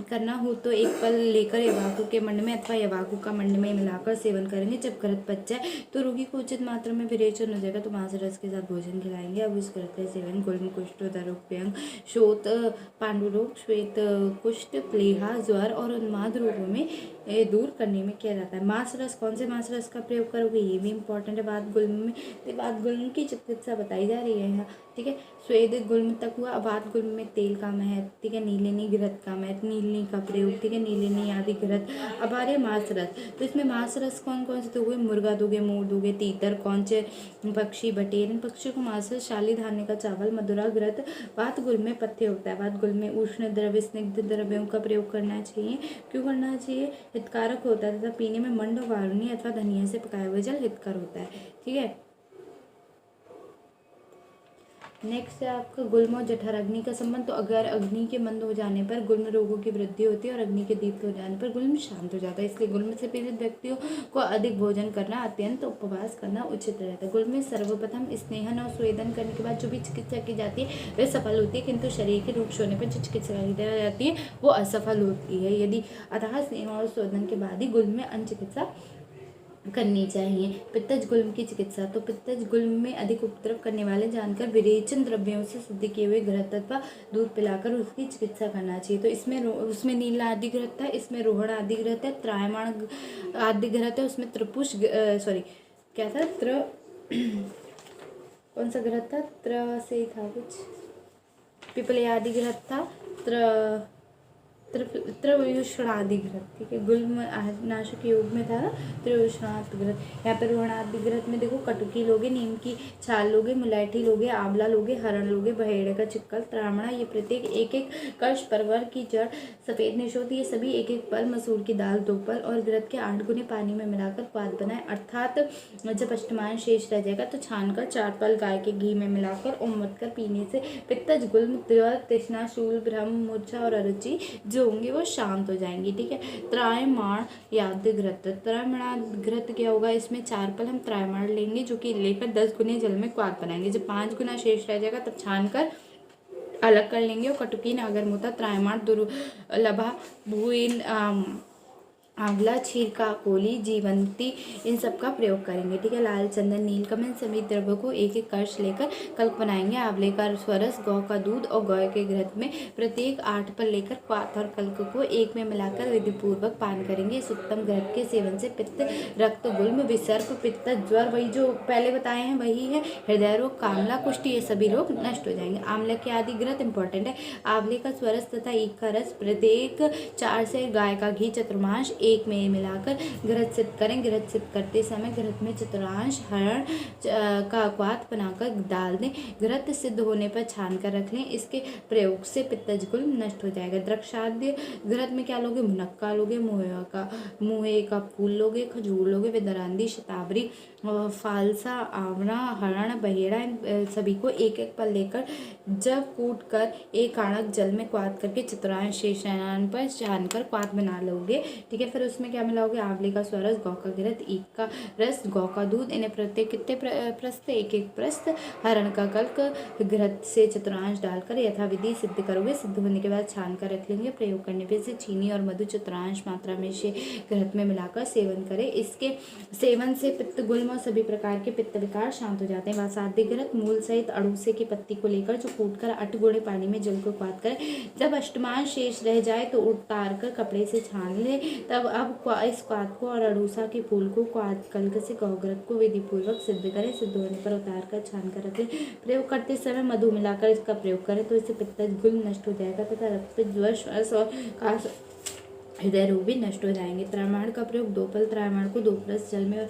करना हो तो 1 पल लेकर यवाकू के मंड में अथवा यवाकू का मंड में मिलाकर सेवन करेंगे। जब घृत पच जाए तो रोगी को उचित मात्रा में विरेचन हो जाएगा तो मांस रस के साथ भोजन खिलाएंगे। अब इस घृत का सेवन गुल्म, कुष्ठ, उदरोग, व्यंग, शोथ, पांडुरोग, श्वेत कुष्ठ, प्लेहा, ज्वर और उन्माद रोगों में दूर करने में किया जाता है। मांस रस, कौन से मांस रस का प्रयोग करोगे, ये भी इंपॉर्टेंट है। वात गुल्म में, वात गुल्म की चिकित्सा बताई जा रही है यहाँ, ठीक है। स्वेद गुल्म तक हुआ। अब वात गुल्म में तेल का महत्व, ठीक है, नीलिनी घृत का महत्व, नीलनी का प्रयोग, ठीक है, नीलिनी आदि घृत। अब आ रहे मांस रस, तो इसमें मांस रस कौन कौन से दोगे, मुर्गा दोगे, मोर दोगे, तीतर, कौंचे पक्षी, बटेर, इन पक्षियों को मांस रस, शाली धान्य का चावल, मधुरा घृत। वात गुल्म में पथ्य होता है। वात गुल्म में उष्ण द्रव्य, स्निग्ध द्रव्यों का प्रयोग करना चाहिए। क्यों करना चाहिए, हितकारक होता है तथा पीने में मंड, वारुणी अथवा धनिया से पकाया हुआ जल हितकर होता है, ठीक है। नेक्स्ट है आपका गुल्म और जठर अग्नि का संबंध। तो अगर अग्नि के मंद हो जाने पर गुल्म रोगों की वृद्धि होती है और अग्नि के दीप्त हो जाने पर गुल्म शांत हो जाता है। इसलिए गुल्म से पीड़ित व्यक्तियों को अधिक भोजन करना, अत्यंत उपवास करना उचित रहता है। गुल्म में सर्वप्रथम स्नेहन और स्वेदन करने के बाद जो भी चिकित्सा की जाती है वह सफल होती है, किंतु शरीर के रूक्ष होने पर जो चिकित्सा की जाती है वो असफल होती है। यदि अतः स्नेह और स्वेदन के बाद ही गुल्म में अन्य चिकित्सा करनी चाहिए। पित्तज गुल्म की चिकित्सा। तो पित्तज गुल्म में अधिक उपद्रव करने वाले जानकर विरेचन द्रव्यों से शुद्ध किए हुए घृत अथवा दूध पिलाकर उसकी चिकित्सा करना चाहिए। तो उसमें नील आदि घृत है, इसमें रोहण आदि घृत है, त्रायमाण आदि घृत है, उसमें त्रिपुष सॉरी क्या था, कौन सा घृत था, से था कुछ, पिपले आदि घृत था, त्रिवयुषणादि घृत, ठीक है। गुल्म नाशक योग में था ना त्रिवयुषणादि घृत। यहाँ पे रोहणादि घृत में देखो कटुकी लोगे, नीम की छाल लोगे, मुलैठी लोगे, आंवला लोगे, हरण लोगे, बहेड़े का चिक्कल, त्रामणा, ये प्रत्येक एक एक कर्ष, परवर की जड़, सफेद निशोत, ये सभी एक एक पल, मसूर की दाल 2 पल और घृत के 8 गुने पानी में मिलाकर क्वाथ बनाए। अर्थात जब अष्टमांश शेष रह जाएगा तो छानकर 4 पल गाय के घी में मिलाकर उम्मत कर पीने से पित्तज, गुल्म, तृष्णा, शूल, भ्रम, मूर्छा और अरुचि जो होंगी वो शांत हो जाएंगी, ठीक है। त्रायमाण याद घृत। त्रायमाण घृत क्या होगा, इसमें 4 पल हम त्रायमाण लेंगे जो कि लेकर 10 गुने जल में क्वाथ बनाएंगे। जब 5 गुना शेष रह जाएगा तब छान कर अलग कर लेंगे। और कटुकी, नागरमोथा, त्रायमाण, दुर्लभा, भूइन, आंवला, छीरका, कोली, जीवंती, इन सब का प्रयोग करेंगे, ठीक है। लाल चंदन, नीलकमल सभी द्रव्यों को एक एक कर्ष लेकर कल्क बनाएंगे। आंवले का स्वरस, गौ का दूध और गाय के घृत में प्रत्येक 8 पल लेकर क्वाथ और कल्क को एक में मिलाकर विधिपूर्वक पान करेंगे। इस उत्तम घृत के सेवन से पित्त, रक्त, गुल्म, विसर्प, पित्त, ज्वर, वही जो पहले बताए हैं वही है, हृदय रोग, कामला, कुष्ठ, ये सभी रोग नष्ट हो जाएंगे। आंवले के आदि घृत इंपॉर्टेंट है। आंवले का स्वरस तथा ईख का रस प्रत्येक 4 से गाय का घी चतुर्मांश एक में मिलाकर घृत सिद्ध करें। घृत सिद्ध करते समय घृत में चतुर्थांश हरण का क्वाथ बनाकर डाल दें। घृत सिद्ध होने पर छान कर रख लें। इसके प्रयोग से पित्तज गुल्म नष्ट हो जाएगा। द्रक्षाद्य घृत में क्या लोगे, मुनक्का लोगे, मुहे का फूल लोगे, खजूर लोगे, विदरांदी, शतावरी, फालसा, आंवला, हरण, बहेड़ा, सभी को एक एक पल लेकर जब कूट कर एक आणक जल में क्वाथ करके चतुर्थांश शेष रहने पर छान कर क्वाथ बना लोगे, ठीक है। फिर उसमें क्या मिलाओगे, आंवले का स्वरस, गौ का घृत, ईख का रस, गौ का दूध, इन्हें प्रत्येक कितने प्रस्थ, एक एक प्रस्थ, हरण का कल्क घृत से चतुर्थांश डालकर यथाविधि सिद्ध करोगे। सिद्ध होने के बाद छान कर रख लेंगे। प्रयोग करने पे से चीनी और मधु चतुर्थांश मात्रा में से घृत में मिलाकर सेवन करें। इसके सेवन से पित्त, गुल्म और सभी प्रकार के पित्त विकार शांत हो जाते हैं। वासाद्य घृत मूल सहित अड़ूसे की पत्ती को लेकर जो कूट कर 8 गुणे पानी में जल को क्वाथ करें। जब अष्टमांश शेष रह जाए तो उतार कर कपड़े से छान ले। तब अब इस क्वाथ को और अड़ूसा के फूल को क्वाथ कल्क से गौघृत को विधिपूर्वक सिद्ध करें। सिद्ध होने पर उतार कर छान कर रखें। प्रयोग करते समय मधु मिलाकर इसका प्रयोग करें तो इससे पित्तज गुल्म नष्ट हो जाएगा तथा रक्तपित्त, ज्वर, श्वास और काश, हृदय रोग भी नष्ट हो जाएंगे। त्रायमाण का प्रयोग 2 पल त्रायमाण को 2 प्लस जल में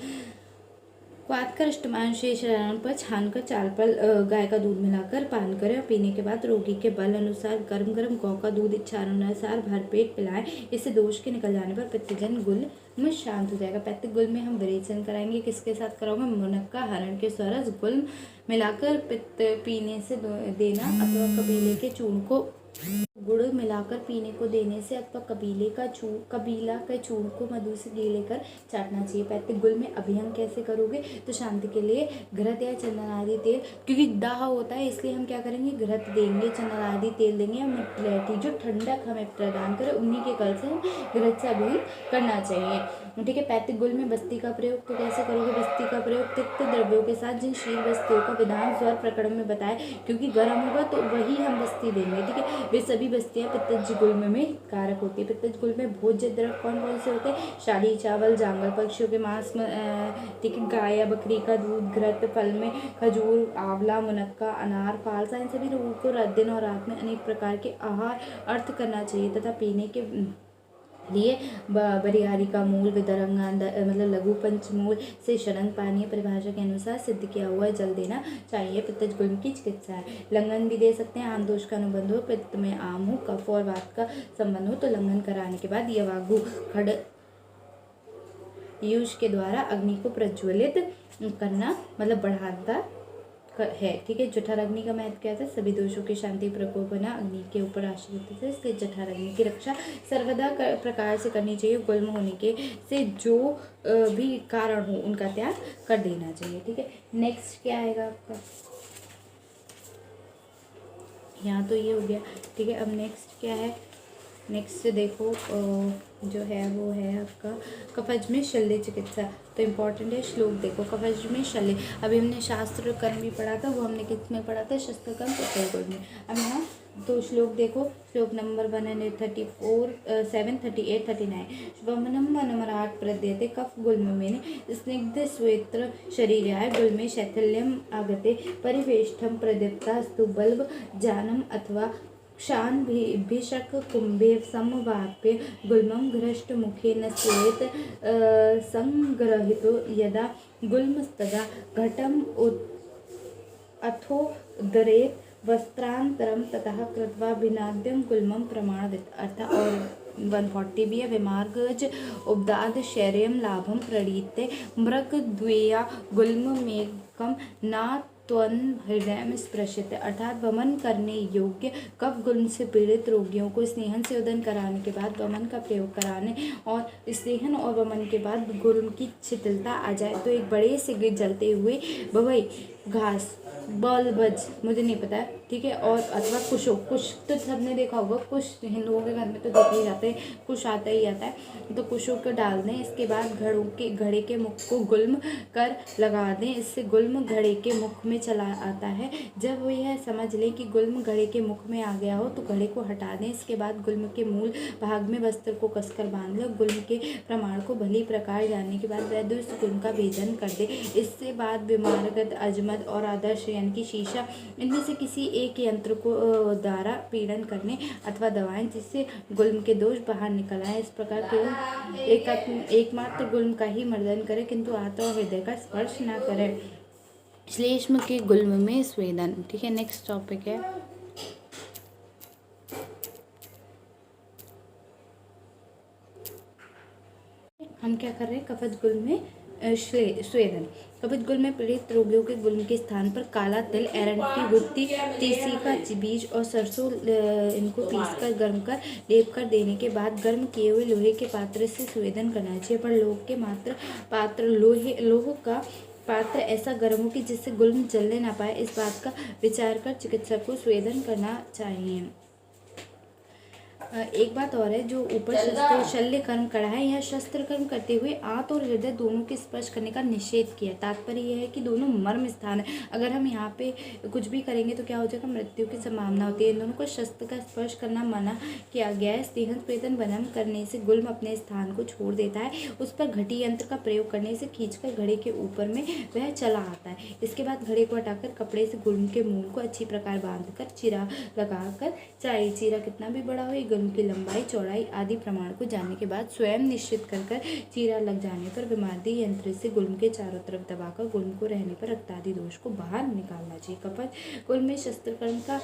क्वाथ कर अष्टमान शेष रैन पर छानकर चाल पर गाय का दूध मिलाकर पान करें और पीने के बाद रोगी के बल अनुसार गर्म गर्म गौ का दूध इच्छानुसार भरपेट पिलाएं। इससे दोष के निकल जाने पर पित्तजन गुल में शांत हो जाएगा। पैतृक गुल में हम विरेचन कराएंगे। किसके साथ कराओगे? मुनक्का, हरण के स्वरस, गुल मिलाकर पित्त पीने से देना अथवा कबीले के चूर्ण को गुड़ मिलाकर पीने को देने से अथवा कबीला के चूर्ण को मधु से लेकर चाटना चाहिए। पैतृक गुल में अभियंग कैसे करोगे? तो शांति के लिए घृत या चंदन आदि तेल, क्योंकि दाह होता है इसलिए हम क्या करेंगे? घृत देंगे, चंदन आदि तेल देंगे, मुलैठी जो ठंडक हमें प्रदान करे उन्हीं के कल से घृत से अभियंग करना चाहिए। ठीक है। पैतृक गुल में बस्ती का प्रयोग तो कैसे करोगे? बस्ती का प्रयोग तिक्त द्रव्यों के साथ जिन शील बस्तियों का विधान स्वर प्रकरण में बताया, क्योंकि गर्म होगा तो वही हम बस्ती देंगे। ठीक है। वे सभी बस्तियां पित्तज गुल्म में कारक होती है। पित्तज गुल्म में भोज्य द्रव्य कौन कौन से होते हैं? शाही चावल, जांगल पक्षियों के मांस, ठीक है, गाय या बकरी का दूध, घृत, फल में खजूर, आंवला, मुनक्का, अनार, फालसा, इन सभी लोगों को दिन और रात में अनेक प्रकार के आहार अर्थ करना चाहिए तथा पीने के लिए बरियारी का मूल, विदरंगा मतलब लघु पंचमूल से शरण पानीय परिभाषा के अनुसार सिद्ध किया हुआ जल देना चाहिए। पित्तज गुल्म की चिकित्सा है। लंघन भी दे सकते हैं। आम दोष का अनुबंध हो, पित्त में आम हो, कफ और वात का संबंध हो तो लंघन कराने के बाद यवागु खड़ यूज के द्वारा अग्नि को प्रज्वलित करना मतलब बढ़ाता है। ठीक है। जठर अग्नि का महत्व क्या था? सभी दोषों की शांति प्रकोपना अग्नि के ऊपर आश्रित है, इसलिए जठर अग्नि की रक्षा सर्वदा प्रकार से करनी चाहिए। गुल्म होने के से जो भी कारण हो उनका त्याग कर देना चाहिए। ठीक है। नेक्स्ट क्या आएगा आपका? यहाँ तो ये हो गया। ठीक है। अब नेक्स्ट क्या है? नेक्स्ट देखो जो है वो है आपका कफज में शल्य चिकित्सा। तो इम्पॉर्टेंट है। श्लोक देखो, कफज में शल्य। अभी हमने शास्त्र कर्म भी पढ़ा था, वो हमने किस में पढ़ा था? शस्त्र कर्म पित्तज गुल्म में। अब यहाँ तो श्लोक देखो, श्लोक नंबर 134, 7, 38, 39। शुभमनम मनमराट प्रद्यते कफ गुल्म में स्निग्ध श्वेत्र शरीराय गुल्मे शैथिल्यम आगते परिवेष्टम प्रदीप्तास्तु बल्ब जानम अथवा क्षान भिषक कुंभे समवाप्य गुल्मं घृष्ट मुखे न स्वेत संग्रहितो यदा गुल्मस्तदा घटम अथोदरेत वस्त्रांतरम ततः कृत्वा विनाद्यम गुल्मं प्रमाणवित। अर्थात और 140 भी है। विमार्गज उपदाद शैर्यम लाभम प्रणीते मृग द्वेया गुल्म मेघम ना त्वन हृदय में स्पृशित। अर्थात वमन करने योग्य कफ गुल्म से पीड़ित रोगियों को स्नेहन से उदन कराने के बाद वमन का प्रयोग कराने और स्नेहन और वमन के बाद गुल्म की शिथिलता आ जाए तो एक बड़े से जलते हुए बवई घास बल्बज मुझे नहीं पता है। ठीक है। और अथवा कुशो, कुश तो सबने देखा होगा, कुश हिंदुओं के घर में तो देखे ही जाते हैं, कुश आता ही आता है। तो कुशों को डाल दें। इसके बाद घड़े के मुख को गुल्म कर लगा दें। इससे गुल्म घड़े के मुख में चला आता है। जब वो यह समझ लें कि गुल्म घड़े के मुख में आ गया हो तो घड़े को हटा दें। इसके बाद गुल्म के मूल भाग में वस्त्र को कसकर बांध लें। गुल्म के प्रमाण को भली प्रकार जानने के बाद वैद्य उस गुल्म का भेदन कर दे। इससे बाद विमारगत, अजमद और आदर्श यानी कि शीशा, इनमें से किसी एक यंत्र को द्वारा पीड़न करने अथवा दवाएं जिससे गुल्म के दोष बाहर निकल आए। इस प्रकार केवल एकमात्र गुल्म का ही मर्दन करे, किंतु आत्मा और हृदय का स्पर्श न करे। श्लेष्म के गुल्म में स्वेदन। ठीक है। नेक्स्ट टॉपिक है हम क्या कर रहे हैं? कफज गुल्म में स्वेदन। कफज गुल्म में पीड़ित रोगियों के गुल्म के स्थान पर काला तिल, एरंड की गुत्ती, तीसी का बीज और सरसों इनको पीसकर गर्म कर लेप कर देने के बाद गर्म किए हुए लोहे के पात्र से स्वेदन करना चाहिए। पर लोह का पात्र ऐसा गर्म हो कि जिससे गुल्म जलने ना पाए, इस बात का विचार कर चिकित्सक को स्वेदन करना चाहिए। एक बात और है, जो ऊपर शल्य कर्म करा है यह शस्त्र कर्म करते हुए आंत और हृदय दोनों के स्पर्श करने का निषेध किया। तात्पर्य यह है कि दोनों मर्म स्थान है। अगर हम यहाँ पे कुछ भी करेंगे तो क्या हो जाएगा? मृत्यु की संभावना होती है। इन दोनों को शस्त्र का स्पर्श करना मना किया गया है। स्नेहन स्वेदन बनम करने से गुल्म अपने स्थान को छोड़ देता है। उस पर घटी यंत्र का प्रयोग करने से खींचकर घड़े के ऊपर में वह चला आता है। इसके बाद घड़े को हटाकर कपड़े से गुल्म के मूल को अच्छी प्रकार बांधकर चीरा लगाकर चाहिए। चीरा कितना भी बड़ा हो, गुल्म की लंबाई चौड़ाई आदि प्रमाण को जानने के बाद स्वयं निश्चित कर चीरा लग जाने पर विमार्दी यंत्र से गुल्म के चारों तरफ दबाकर गुल्म को रहने पर रक्तादि दोष को बाहर निकालना चाहिए। कफज गुल्म में शस्त्रकर्म का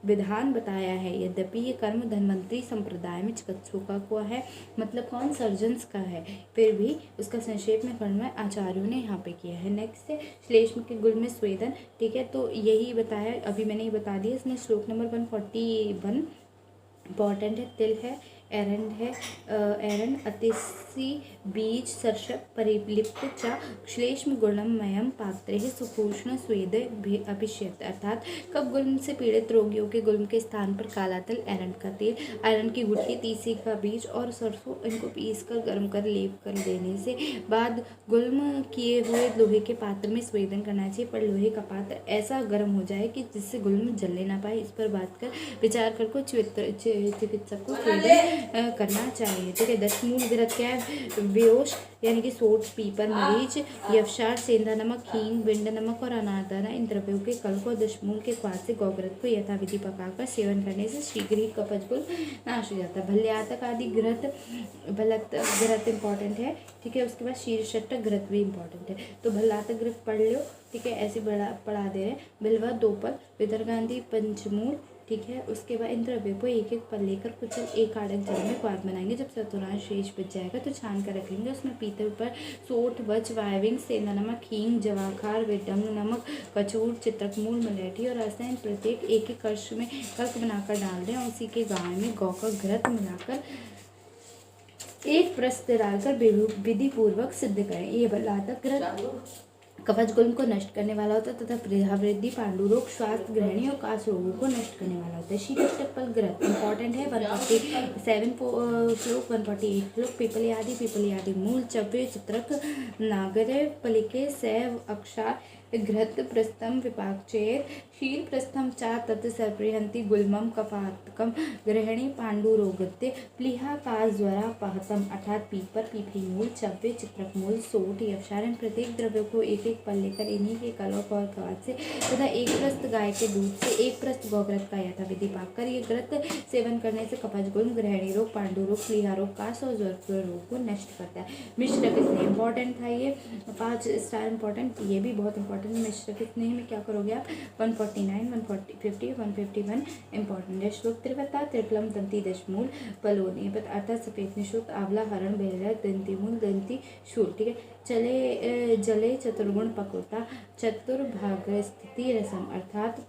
विधान बताया है, यद्यपि ये कर्म धन्वंतरी संप्रदाय में चिकित्सकों का हुआ है, मतलब कौन, सर्जन्स का है, फिर भी उसका संक्षेप में वर्णन आचार्यों ने यहाँ पे किया है। नेक्स्ट है श्लेष्म के गुल्म में स्वेदन। ठीक है, तो यही बताया, अभी मैंने ये बता दिया। इसमें श्लोक नंबर 141 इम्पॉर्टेंट है। तिल है, एरंड है, एरंड अतिशी बीज सर्षप परिलिप्त च श्लेष्म गुणमयम पात्रे सुपूष्ण स्वेद अभिषेक, अर्थात कफ गुल्म से पीड़ित रोगियों के गुल्म के स्थान पर काला तिल, एरंड का तेल, आयरन की गुठली, तीसी का बीज और सरसों, इनको पीस कर गर्म कर लेप कर देने से बाद गुल्म किए हुए लोहे के पात्र में स्वेदन करना चाहिए, पर लोहे का पात्र ऐसा गर्म हो जाए कि जिससे गुल्म जलने ना पाए। इस पर बात कर विचार कर को चिकित्सक को स्वेदन करना चाहिए। ठीक है, दशमूल घृत क्या है, बेहोश यानी कि सोट, पीपर, मरीच, यवसार, सेंधा नमक, हींग, बिंड नमक और अनारदाना, इन द्रव्यों के कल को दशमूल के क्वाथ से गौघृत को यथाविधि पकाकर सेवन करने से शीघ्र ही कफज गुल्म नाश हो जाता है। भल्यातक आदि घृत, घृत इंपॉर्टेंट है। ठीक है, उसके बाद शीर्षटक घृत भी इंपॉर्टेंट है। तो भल्लातक घृत पढ़ लो। ठीक है, ऐसे पढ़ा दे रहे हैं। बिल्वा 2 पल, विदरगांधी पंचमूल। ठीक है, उसके बाद इन द्रव्यों को एक एक पल लेकर कुचल एक आड़क जल में क्वाथ बनाएंगे। जब चतुर्थांश शेष बच जाएगा तो छान कर रख लेंगे। उसमें पीतल पर सोठ, वच, वायविंग, सेंधा नमक, हींग, जवाखार, वेडंग नमक, कचूर, चित्रकमूल, मलेठी और रसायन प्रत्येक एक एक कलश में कल्क बनाकर डाल दें और उसी के गाय में गौ का घृत मिलाकर एक प्रस्त डालकर विधि पूर्वक सिद्ध करें। ये भल्लातक घृत कफज गुल्म को नष्ट करने वाला होता है तथा प्रेहावृद्धि, पांडु रोग, स्वास्थ्य ग्रहणी और कास रोगों को नष्ट करने वाला होता है। शीतष्टक घृत इंपॉर्टेंट है। 147 श्लोक, 148 श्लोक। पिपली आदि मूल, चव्य, चित्रक, नागर, पलिके, सैव, अक्षार, घृत, प्रस्थम, विपाकचेर, शील प्रस्थम चा तत् सर्पृहंति गुल्मम कफातकम ग्रहणी पांडु रोगत्य प्लीहा कास ज्वरा पहतम, अर्थात पीपर, पीपली मूल, चव्य, चित्रक मूल, सोट, यवसार, प्रत्येक द्रव्यों को एक एक पल लेकर इन्हीं के कलक और कवात से तथा एक प्रस्त गाय के दूध से एक प्रस्त गौघृत का यथाविधि पाकर ये घृत सेवन करने से कफज गुल्म, ग्रहणी रोग, पांडु रोग, प्लीहा रोग, कास और ज्वर रोग को नष्ट करता है। मिश्र कितने इंपॉर्टेंट था, ये 5 स्टार इंपॉर्टेंट, ये भी बहुत इंपॉर्टेंट। मिश्र कितने में क्या करोगे आप, 149, 150, 151 इंपॉर्टेंट है। श्लोक 53 त्रिफलम दंती दशमूल पलोनी, अर्थात सफेद निशुल्क, आंवला, हरण, बेलरा, दंती मूल, दंती शूल। ठीक है, चले जले चतुर्गुण पकोता, चतुर्भाग स्थिति रसम, अर्थात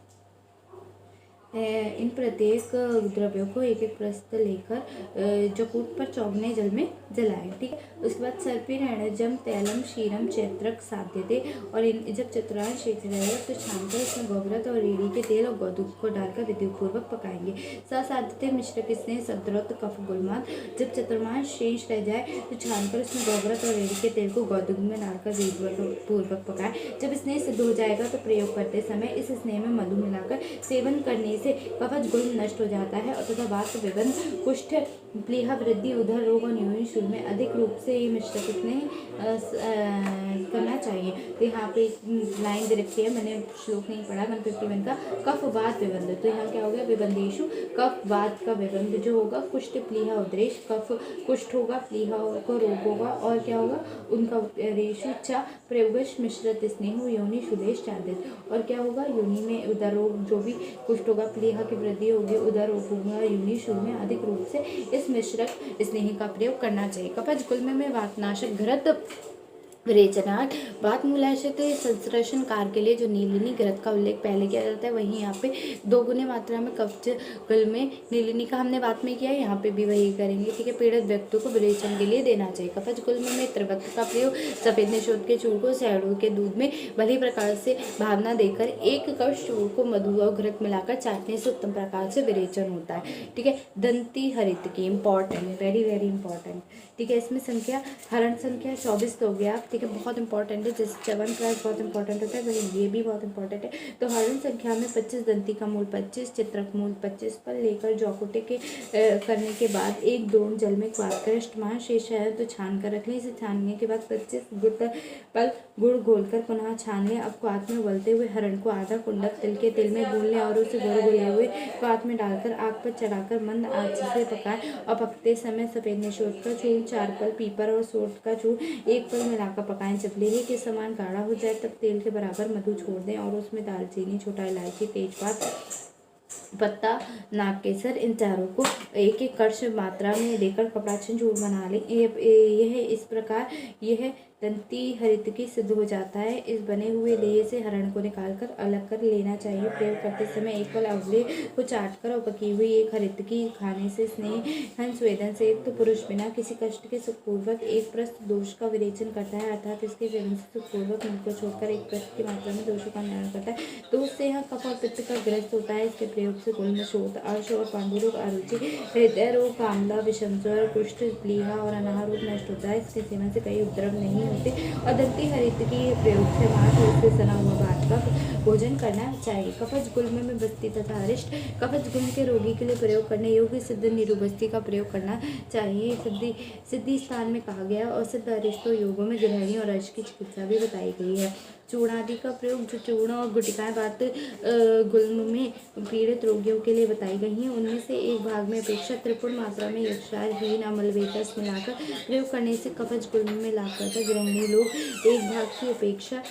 इन प्रत्येक द्रव्यों को एक एक प्रस्त लेकर जकूट पर चौगने जल में जलाएं। ठीक है, उसके बाद सर्पी रणजम, तैलम, शीरम, चैत्रक साध्य दे और इन जब चतुर्थांश शेष रहेगा तो छान कर इसमें गौघृत और रेड़ी के तेल और गौदूध को डालकर विधिपूर्वक पकाएंगे। साध्य मिश्र किसने सद्रोत कफ गुल्मात, जब चतुर्थांश शेष रह जाए तो छान कर उसमें गौघृत और रेड़ी के तेल को गौदूध में डालकर विधिपूर्वक पकाएं। जब स्नेह सिद्ध हो जाएगा तो प्रयोग करते समय इस स्नेह में मधु मिलाकर सेवन करने से कफज गुल्म नष्ट हो जाता है और तथा वात विबंध, कुष्ठ, प्लीहा वृद्धि, उदर रोग और न्यून शूल में अधिक रूप से ये मिश्र कितने करना चाहिए। तो यहाँ पे लाइन दे रखी है, मैंने श्लोक नहीं पढ़ा 151 का, कफ वात विबंध। तो यहाँ क्या हो गया, विबंधेशु कफ वात का विबंध जो होगा, कुष्ठ, प्लीहा, उद्रेश, कफ कुष्ठ होगा, प्लीहा को रोग होगा और क्या होगा उनका रेशु, चा प्रयोगश मिश्रित स्नेह, योनि शुदेश चांदित, और क्या होगा योनि में उदर रोग जो भी कुष्ठ होगा, प्लीहा की वृद्धि होगी, उदर रोग होगा, योनि शूल में अधिक रूप से इस मिश्रक स्नेह का प्रयोग करना चाहिए। कफज गुल्म में वातनाशक घृत विरेचनाट, वात मूलाशय संश्लेषण कार्य के लिए जो नीलिनी घृत का उल्लेख पहले किया जाता है वहीं यहाँ पे 2 गुने मात्रा में कफज गुल्म में नीलिनी का हमने बात में किया, यहाँ पे भी वही करेंगे। ठीक है, पीड़ित व्यक्तियों को विरेचन के लिए देना चाहिए। कफज गुल्म में त्रिवक्त का प्रयोग, सफेद निशोध के चूर्ण को सैड़ों के दूध में भली प्रकार से भावना देकर एक कप चूर्ण को मधु और घृत मिलाकर चाटने से उत्तम प्रकार से विरेचन होता है। ठीक है, दंती हरित की इंपॉर्टेंट, वेरी वेरी इंपॉर्टेंट। ठीक है, इसमें संख्या हरण संख्या 24 हो गया। ठीक है, बहुत इंपॉर्टेंट है। जैसे च्यवनप्राश बहुत इंपॉर्टेंट होता है, वही ये भी बहुत इंपॉर्टेंट है। तो हरण संख्या में 25 दंती का मूल 25 चित्रक मूल 25 पर लेकर जौकुटे के करने के बाद एक दोन जल में क्वाथ कर इष्टमान शेष है तो छान कर रख लें। इसे छानने के बाद 25 पर गुड़ घोलकर पुनः छान लें। अब क्वाथ में उबलते हुए हरण को आधा कुंडक तिल के तेल में भून लें और उसे गुड़ घोले हुए क्वाथ में डालकर आग पर चढ़ाकर मंद आंच से पकाएं और पकते समय सफेद निशोट का चूर्ण 4 पल, पीपर और सोंठ का चूर्ण 1 पल मिलाकर पकाएं। जब लोहे के समान गाढ़ा हो जाए तब तेल के बराबर मधु छोड़ दें और उसमें दालचीनी, छोटा इलायची, तेजपात, पत्ता, नाग केसर, इन चारों को एक एक कड़छ मात्रा में देकर कपड़ाछन चूर्ण बना लें। यह इस प्रकार यह दंती हरितकी सिद्ध हो जाता है। इस बने हुए लेह से हरण को निकालकर अलग कर लेना चाहिए। प्रयोग करते समय एक पल अवले को चाटकर और पकी हुई एक हरितकी खाने से स्नेह स्वेदन से युक्त पुरुष बिना किसी कष्ट के सुखपूर्वक एक प्रस्थ दोष का विरेचन करता है, अर्थात इसके सेवन से सुखपूर्वक मुख को छोड़कर एक प्रस्थ की मात्रा में दोषों का निवारण करता है। तो उससे यहाँ कफ और पित्त का ग्रस्त होता है। इसके प्रयोग से गुल्म, शोथ, अर्श और पांडुरोग, अरुचि, हृदय रोग, कामला, विषम ज्वर, कुष्ठ, प्लीहा और अनाह रोग नष्ट होता है। इसके सेवन से कई उपद्रव नहीं होते और दंती हरितकी प्रयोग से मांस से सना हुआ भात का भोजन करना चाहिए। कफज गुल्म में बस्ती तथा अरिष्ट कफज गुल्म के रोगी के लिए प्रयोग करने योग्य सिद्ध निरुबस्ती का प्रयोग करना चाहिए। सिद्धि स्थान में कहा गया और सिद्ध अरिष्टों योगों में ग्रहणी और अर्श की चिकित्सा भी बताई गई है। चूर्ण आदि का प्रयोग, जो चूर्ण और गुटिकाएं बात गुल्म में पीड़ित रोगियों के लिए बताई गई हैं, उनमें से एक भाग में अपेक्षा त्रिपुण मात्रा में यक्षार, हीन, अमलवेतस मिलाकर प्रयोग करने से कफज गुल्म में लाभ करता है। गृहिणी लोग एक भाग की अपेक्षा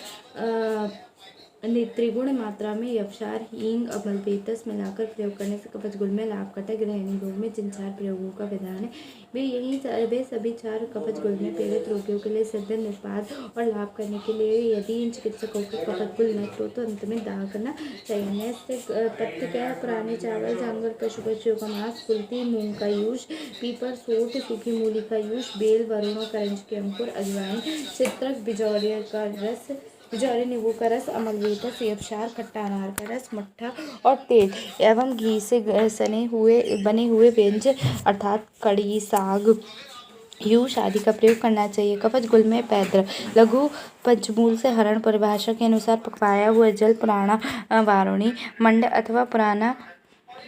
त्रिगुण मात्रा में यक्षार, हींग, अमलवेतस मिलाकर प्रयोग करने से कफज गुल्म में लाभ करता है। गृहिणी रोग में जिन 4 प्रयोगों का विधान है वे सभी 4 कफज गुल्म में पीड़ित रोगियों के लिए सिद्ध, निष्पाद और लाभ करने के लिए यदि इन चिकित्सकों को कफज गुल्म नष्ट हो तो अंत में दाह करना चाहिए। नेस्त पत्ते क्या है? पुराने चावल, जांगर, पशु पक्षियों का मांस, कुल्थी, मूंग का यूज, पीपर, सोंठ, सूखी मूली का यूज, बेल, वरुण और करंज के अंकुर, अजवाइन, चित्रक, बिजौरिया का रस, बिजौरी नींबू का रस, अमलवेतस, यक्षार, खट्टा अनार का रस, मट्ठा और तेल एवं घी से बने हुए व्यंजन अर्थात कड़ी, साग, यूष आदि का प्रयोग करना चाहिए। कफज गुल्म में पैद्र लघु पंचमूल से हरण परिभाषा के अनुसार पकाया हुआ जल पुराना वारुणी मंड अथवा पुराना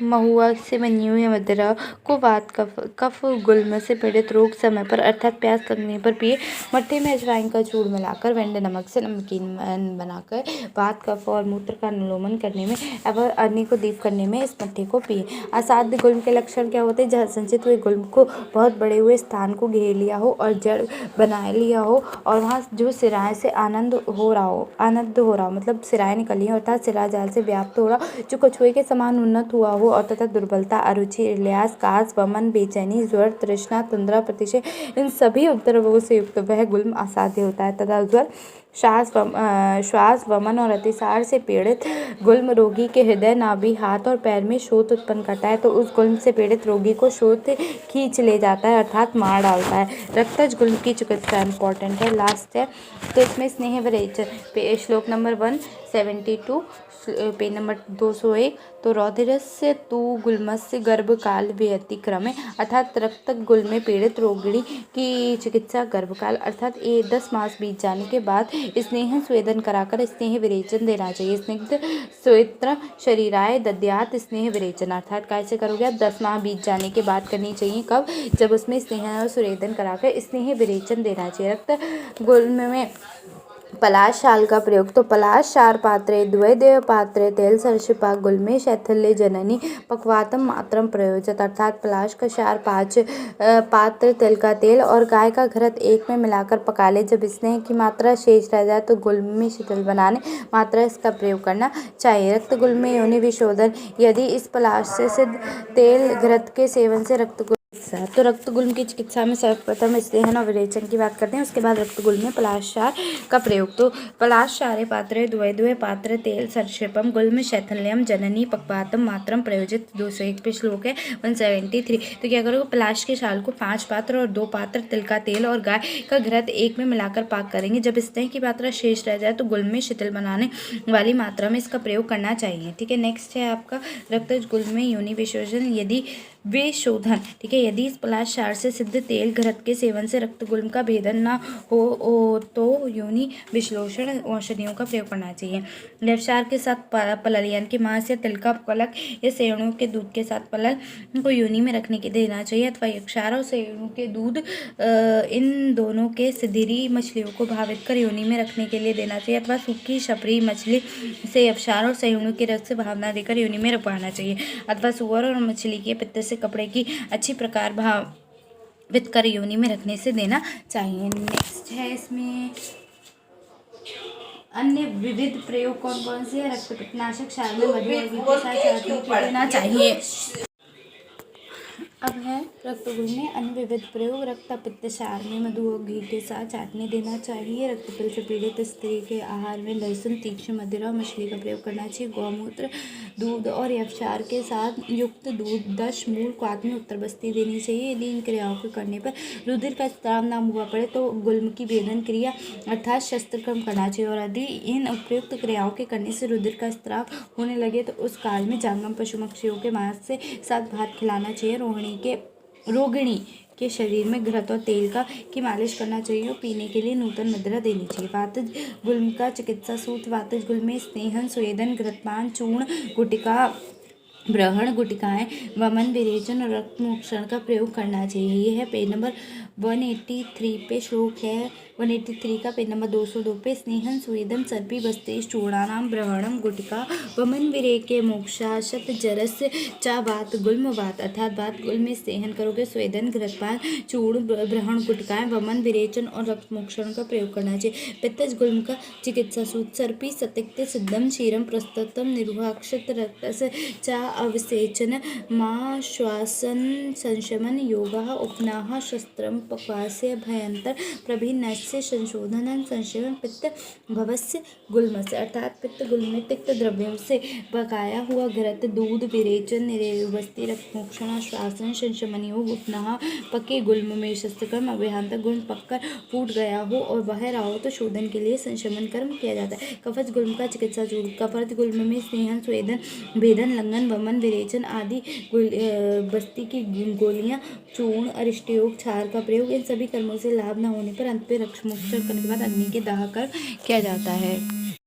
महुआ से बनी हुई मदिरा को वात कफ गुल्म से पीड़ित रोग समय पर अर्थात प्यास लगने पर पिए। मट्ठे में अजवाइन का चूर्ण मिलाकर वेंड नमक से नमकीन बनाकर वात कफ और मूत्र का अनुलोमन करने में एवं अग्नि को दीप करने में इस मट्ठे को पिए। असाध्य गुल्म के लक्षण क्या होते हैं? जहाँ संचित हुए गुल्म को बहुत बड़े हुए स्थान को घेर लिया हो और जड़ बना लिया हो और वहाँ जो सिराएं से आनंद हो रहा हो मतलब सिराएं निकली हो अर्थात सिरा जाल से व्याप्त हो रहा, जो कछुए के समान उन्नत हुआ हो और तथा दुर्बलता, अरुचि, इलियास, कास, वमन, बेचैनी, ज्वर, तृष्णा, तंद्रा, प्रतिशय इन सभी उपद्रवों से युक्त वह गुल्म असाध्य होता है। तथा ज्वर, श्वास, वमन और अतिसार से पीड़ित गुल्म रोगी के हृदय, नाभि, हाथ और पैर में शोथ उत्पन्न करता है तो उस गुल्म से पीड़ित रोगी को शोथ खींच ले जाता है अर्थात मार डालता है। रक्तज गुल्म की चिकित्सा इंपॉर्टेंट है, लास्ट है तो इसमें स्नेह विरेचन श्लोक नंबर 172 पेज नंबर 201 तो रौधिरस्य तु गुल्मस्य गर्भकाल व्यतिक्रमे अर्थात रक्त गुल्म में पीड़ित रोगिणी की चिकित्सा गर्भकाल अर्थात 10 मास बीत जाने के बाद स्नेह स्वेदन कराकर स्नेह विरेचन देना चाहिए। स्निग्ध स्वेत्र शरीराय दद्यात स्नेह विरेचन अर्थात कैसे करोगे आप? 10 माह बीत जाने के बाद करनी चाहिए। कब? जब उसमें स्नेह और स्वेदन कराकर स्नेह विरेचन देना चाहिए। रक्त गुल्म में पलाश शाल का प्रयोग तो पलाश शार पात्रे द्वैदेव पात्रे तेल सर्षिपा गुल्मे शैथिल्य जननी पक्वातम मात्रम प्रयोजत अर्थात पलाश का शार 5 पात्र तिल का तेल और गाय का घृत 1 में मिलाकर पका ले। जब स्नेह की मात्रा शेष रह जाए तो गुल्म में शीतल बनाने मात्रा इसका प्रयोग करना चाहिए। रक्त गुल्म में योनि विशोधन यदि इस पलाश से सिद्ध तेल घृत के सेवन से रक्त तो रक्त गुल्म की चिकित्सा में सर्वप्रथम स्नेहन और विरेचन की बात करते हैं, उसके बाद रक्त गुल्म में पलाशसार का प्रयोग। तो पलाशसारे पात्रे द्वैद्वय पात्र तेल सर्षिपम गुल्म शैथिल्यम जननी पक्वातम मात्रम प्रयोजित 201 पे श्लोक है 173। तो क्या करोगे? पलाश के शाल को 5 पात्र और 2 पात्र तिल का तेल और गाय का घृत 1 में मिलाकर पाक करेंगे। जब स्नेह की मात्रा शेष रह जाए तो गुल्म में शीतल बनाने वाली मात्रा में इसका प्रयोग करना चाहिए। ठीक है, नेक्स्ट है आपका रक्तज गुल्म में योनि विशोधन यदि विशोधन, ठीक है, यदि इस पलाश क्षार से सिद्ध तेल घृत के सेवन से रक्त गुल्म का भेदन न हो तो योनि विश्लेषण औषधियों का प्रयोग करना चाहिए। व्यवसार के साथ पलल यानी कि मांस या तिल का कलक या सेवणों के दूध के साथ पलल को योनि में रखने के देना चाहिए, अथवा यक्षार और सेवणों के दूध इन दोनों के सिधिरी मछलियों को भावित कर योनि में रखने के लिए देना चाहिए, अथवा सूखी शपरी मछली से यक्षार और सेवणों के रस से भावना देकर योनि में रखवाना चाहिए, अथवा सुअर और मछली के पित्त से कपड़े की अच्छी प्रकार भावित कर योनि में रखने से देना चाहिए। नेक्स्ट है इसमें अन्य विविध प्रयोग कौन कौन से है। रक्त पित्तनाशक क्षार में मधु और घी के साथ चाटनी देना चाहिए। अब है रक्तगुल्म में अन्य विविध प्रयोग। रक्त पित्त क्षार में मधु और घी के साथ चाटनी देना चाहिए। रक्तपित्त से पीड़ित स्त्री के आहार में लहसुन, तीक्ष्ण मदिरा और मछली का प्रयोग करना चाहिए। गौमूत्र, दूध और यवक्षार के साथ युक्त दूध 10 मूल क्वाथ में उत्तर बस्ती देनी चाहिए। यदि इन क्रियाओं के करने पर रुधिर का स्राव न हुआ पड़े तो गुल्म की भेदन क्रिया अर्थात शस्त्रक्रम करना चाहिए, और यदि इन उपयुक्त क्रियाओं के करने से रुधिर का स्राव होने लगे तो उस काल में जांगम पशु पक्षियों के मांस से साथ भात खिलाना चाहिए। रोगिणी के शरीर में घृत और तेल की मालिश करना चाहिए और पीने के लिए नूतन मदिरा देनी चाहिए। वातज गुल्म का चिकित्सा सूत्र। वातज गुल्म में स्नेहन, स्वेदन, घृतपान, चूर्ण, गुटिका, ब्रहण गुटिकाएं, वमन, विरेचन और रक्त मोक्षण का प्रयोग करना चाहिए। यह है पेज नंबर 183 पे श्लोक है 183 का पेज नंबर 202 पे। स्नेहन, स्वेदन, सर्पी, बस्तेश, चूर्णानाम, ब्रहणम, गुटिका, वमन, विरेके, मोक्षाशत, जरस, चा वात गुल्म। वात अर्थात वात गुल्म में स्नेहन करोगे, स्वेदन, घृतपान, चूर्ण, ब्रहण गुटिकाएं, वमन, विरेचन और रक्त मोक्षण का प्रयोग करना चाहिए। पित्तज गुल्म का चिकित्सा सूत्र। सर्पी, सतिक्त, सिद्धम, क्षीरम, प्रस्तुतम, निरुहाक्षत, रक्तस, चा अवसेचन, मां श्वासन संशमन, योगः, उपनाः, शस्त्रम, पक्वास्य, भयंतर, प्रभिन्नस्य, संशोधन, संशमन, पित्त भवस्य गुल्मस्य। अर्थात पित्त गुल्म में तिक्त द्रव्यों से पकाया हुआ घृत, दूध, विरेचन, निरुबस्ती, रक्तमोक्षण, श्वासन, संशमन योग, उपनाः, पके गुल्म में शस्त्रकर्म, अभ्यंतर गुल्म पककर फूट गया हो और बाहर आओ तो शोधन के लिए संशमन कर्म किया जाता है। कफज गुल्म का चिकित्सा सूत्र। कफज गुल्म में स्नेहन, स्वेदन, भेदन, लंघन, वमन, विरेचन आदि बस्ती की गोलियां, चूर्ण, अरिष्टयोग, क्षार का प्रयोग। इन सभी कर्मों से लाभ न होने पर अंत में रक्त मोक्षण करने के बाद अग्नि के दाह कर किया जाता है।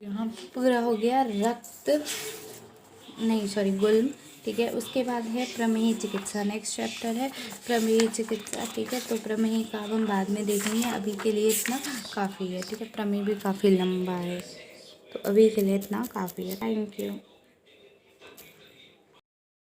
यहाँ पूरा हो गया गुल्म, ठीक है। उसके बाद है प्रमेह चिकित्सा। नेक्स्ट चैप्टर है प्रमेह चिकित्सा, ठीक है। तो प्रमेह का हम बाद में देखेंगे, अभी के लिए इतना काफ़ी है, ठीक है। प्रमेह भी काफ़ी लंबा है, तो अभी के लिए इतना काफ़ी है। Thank you.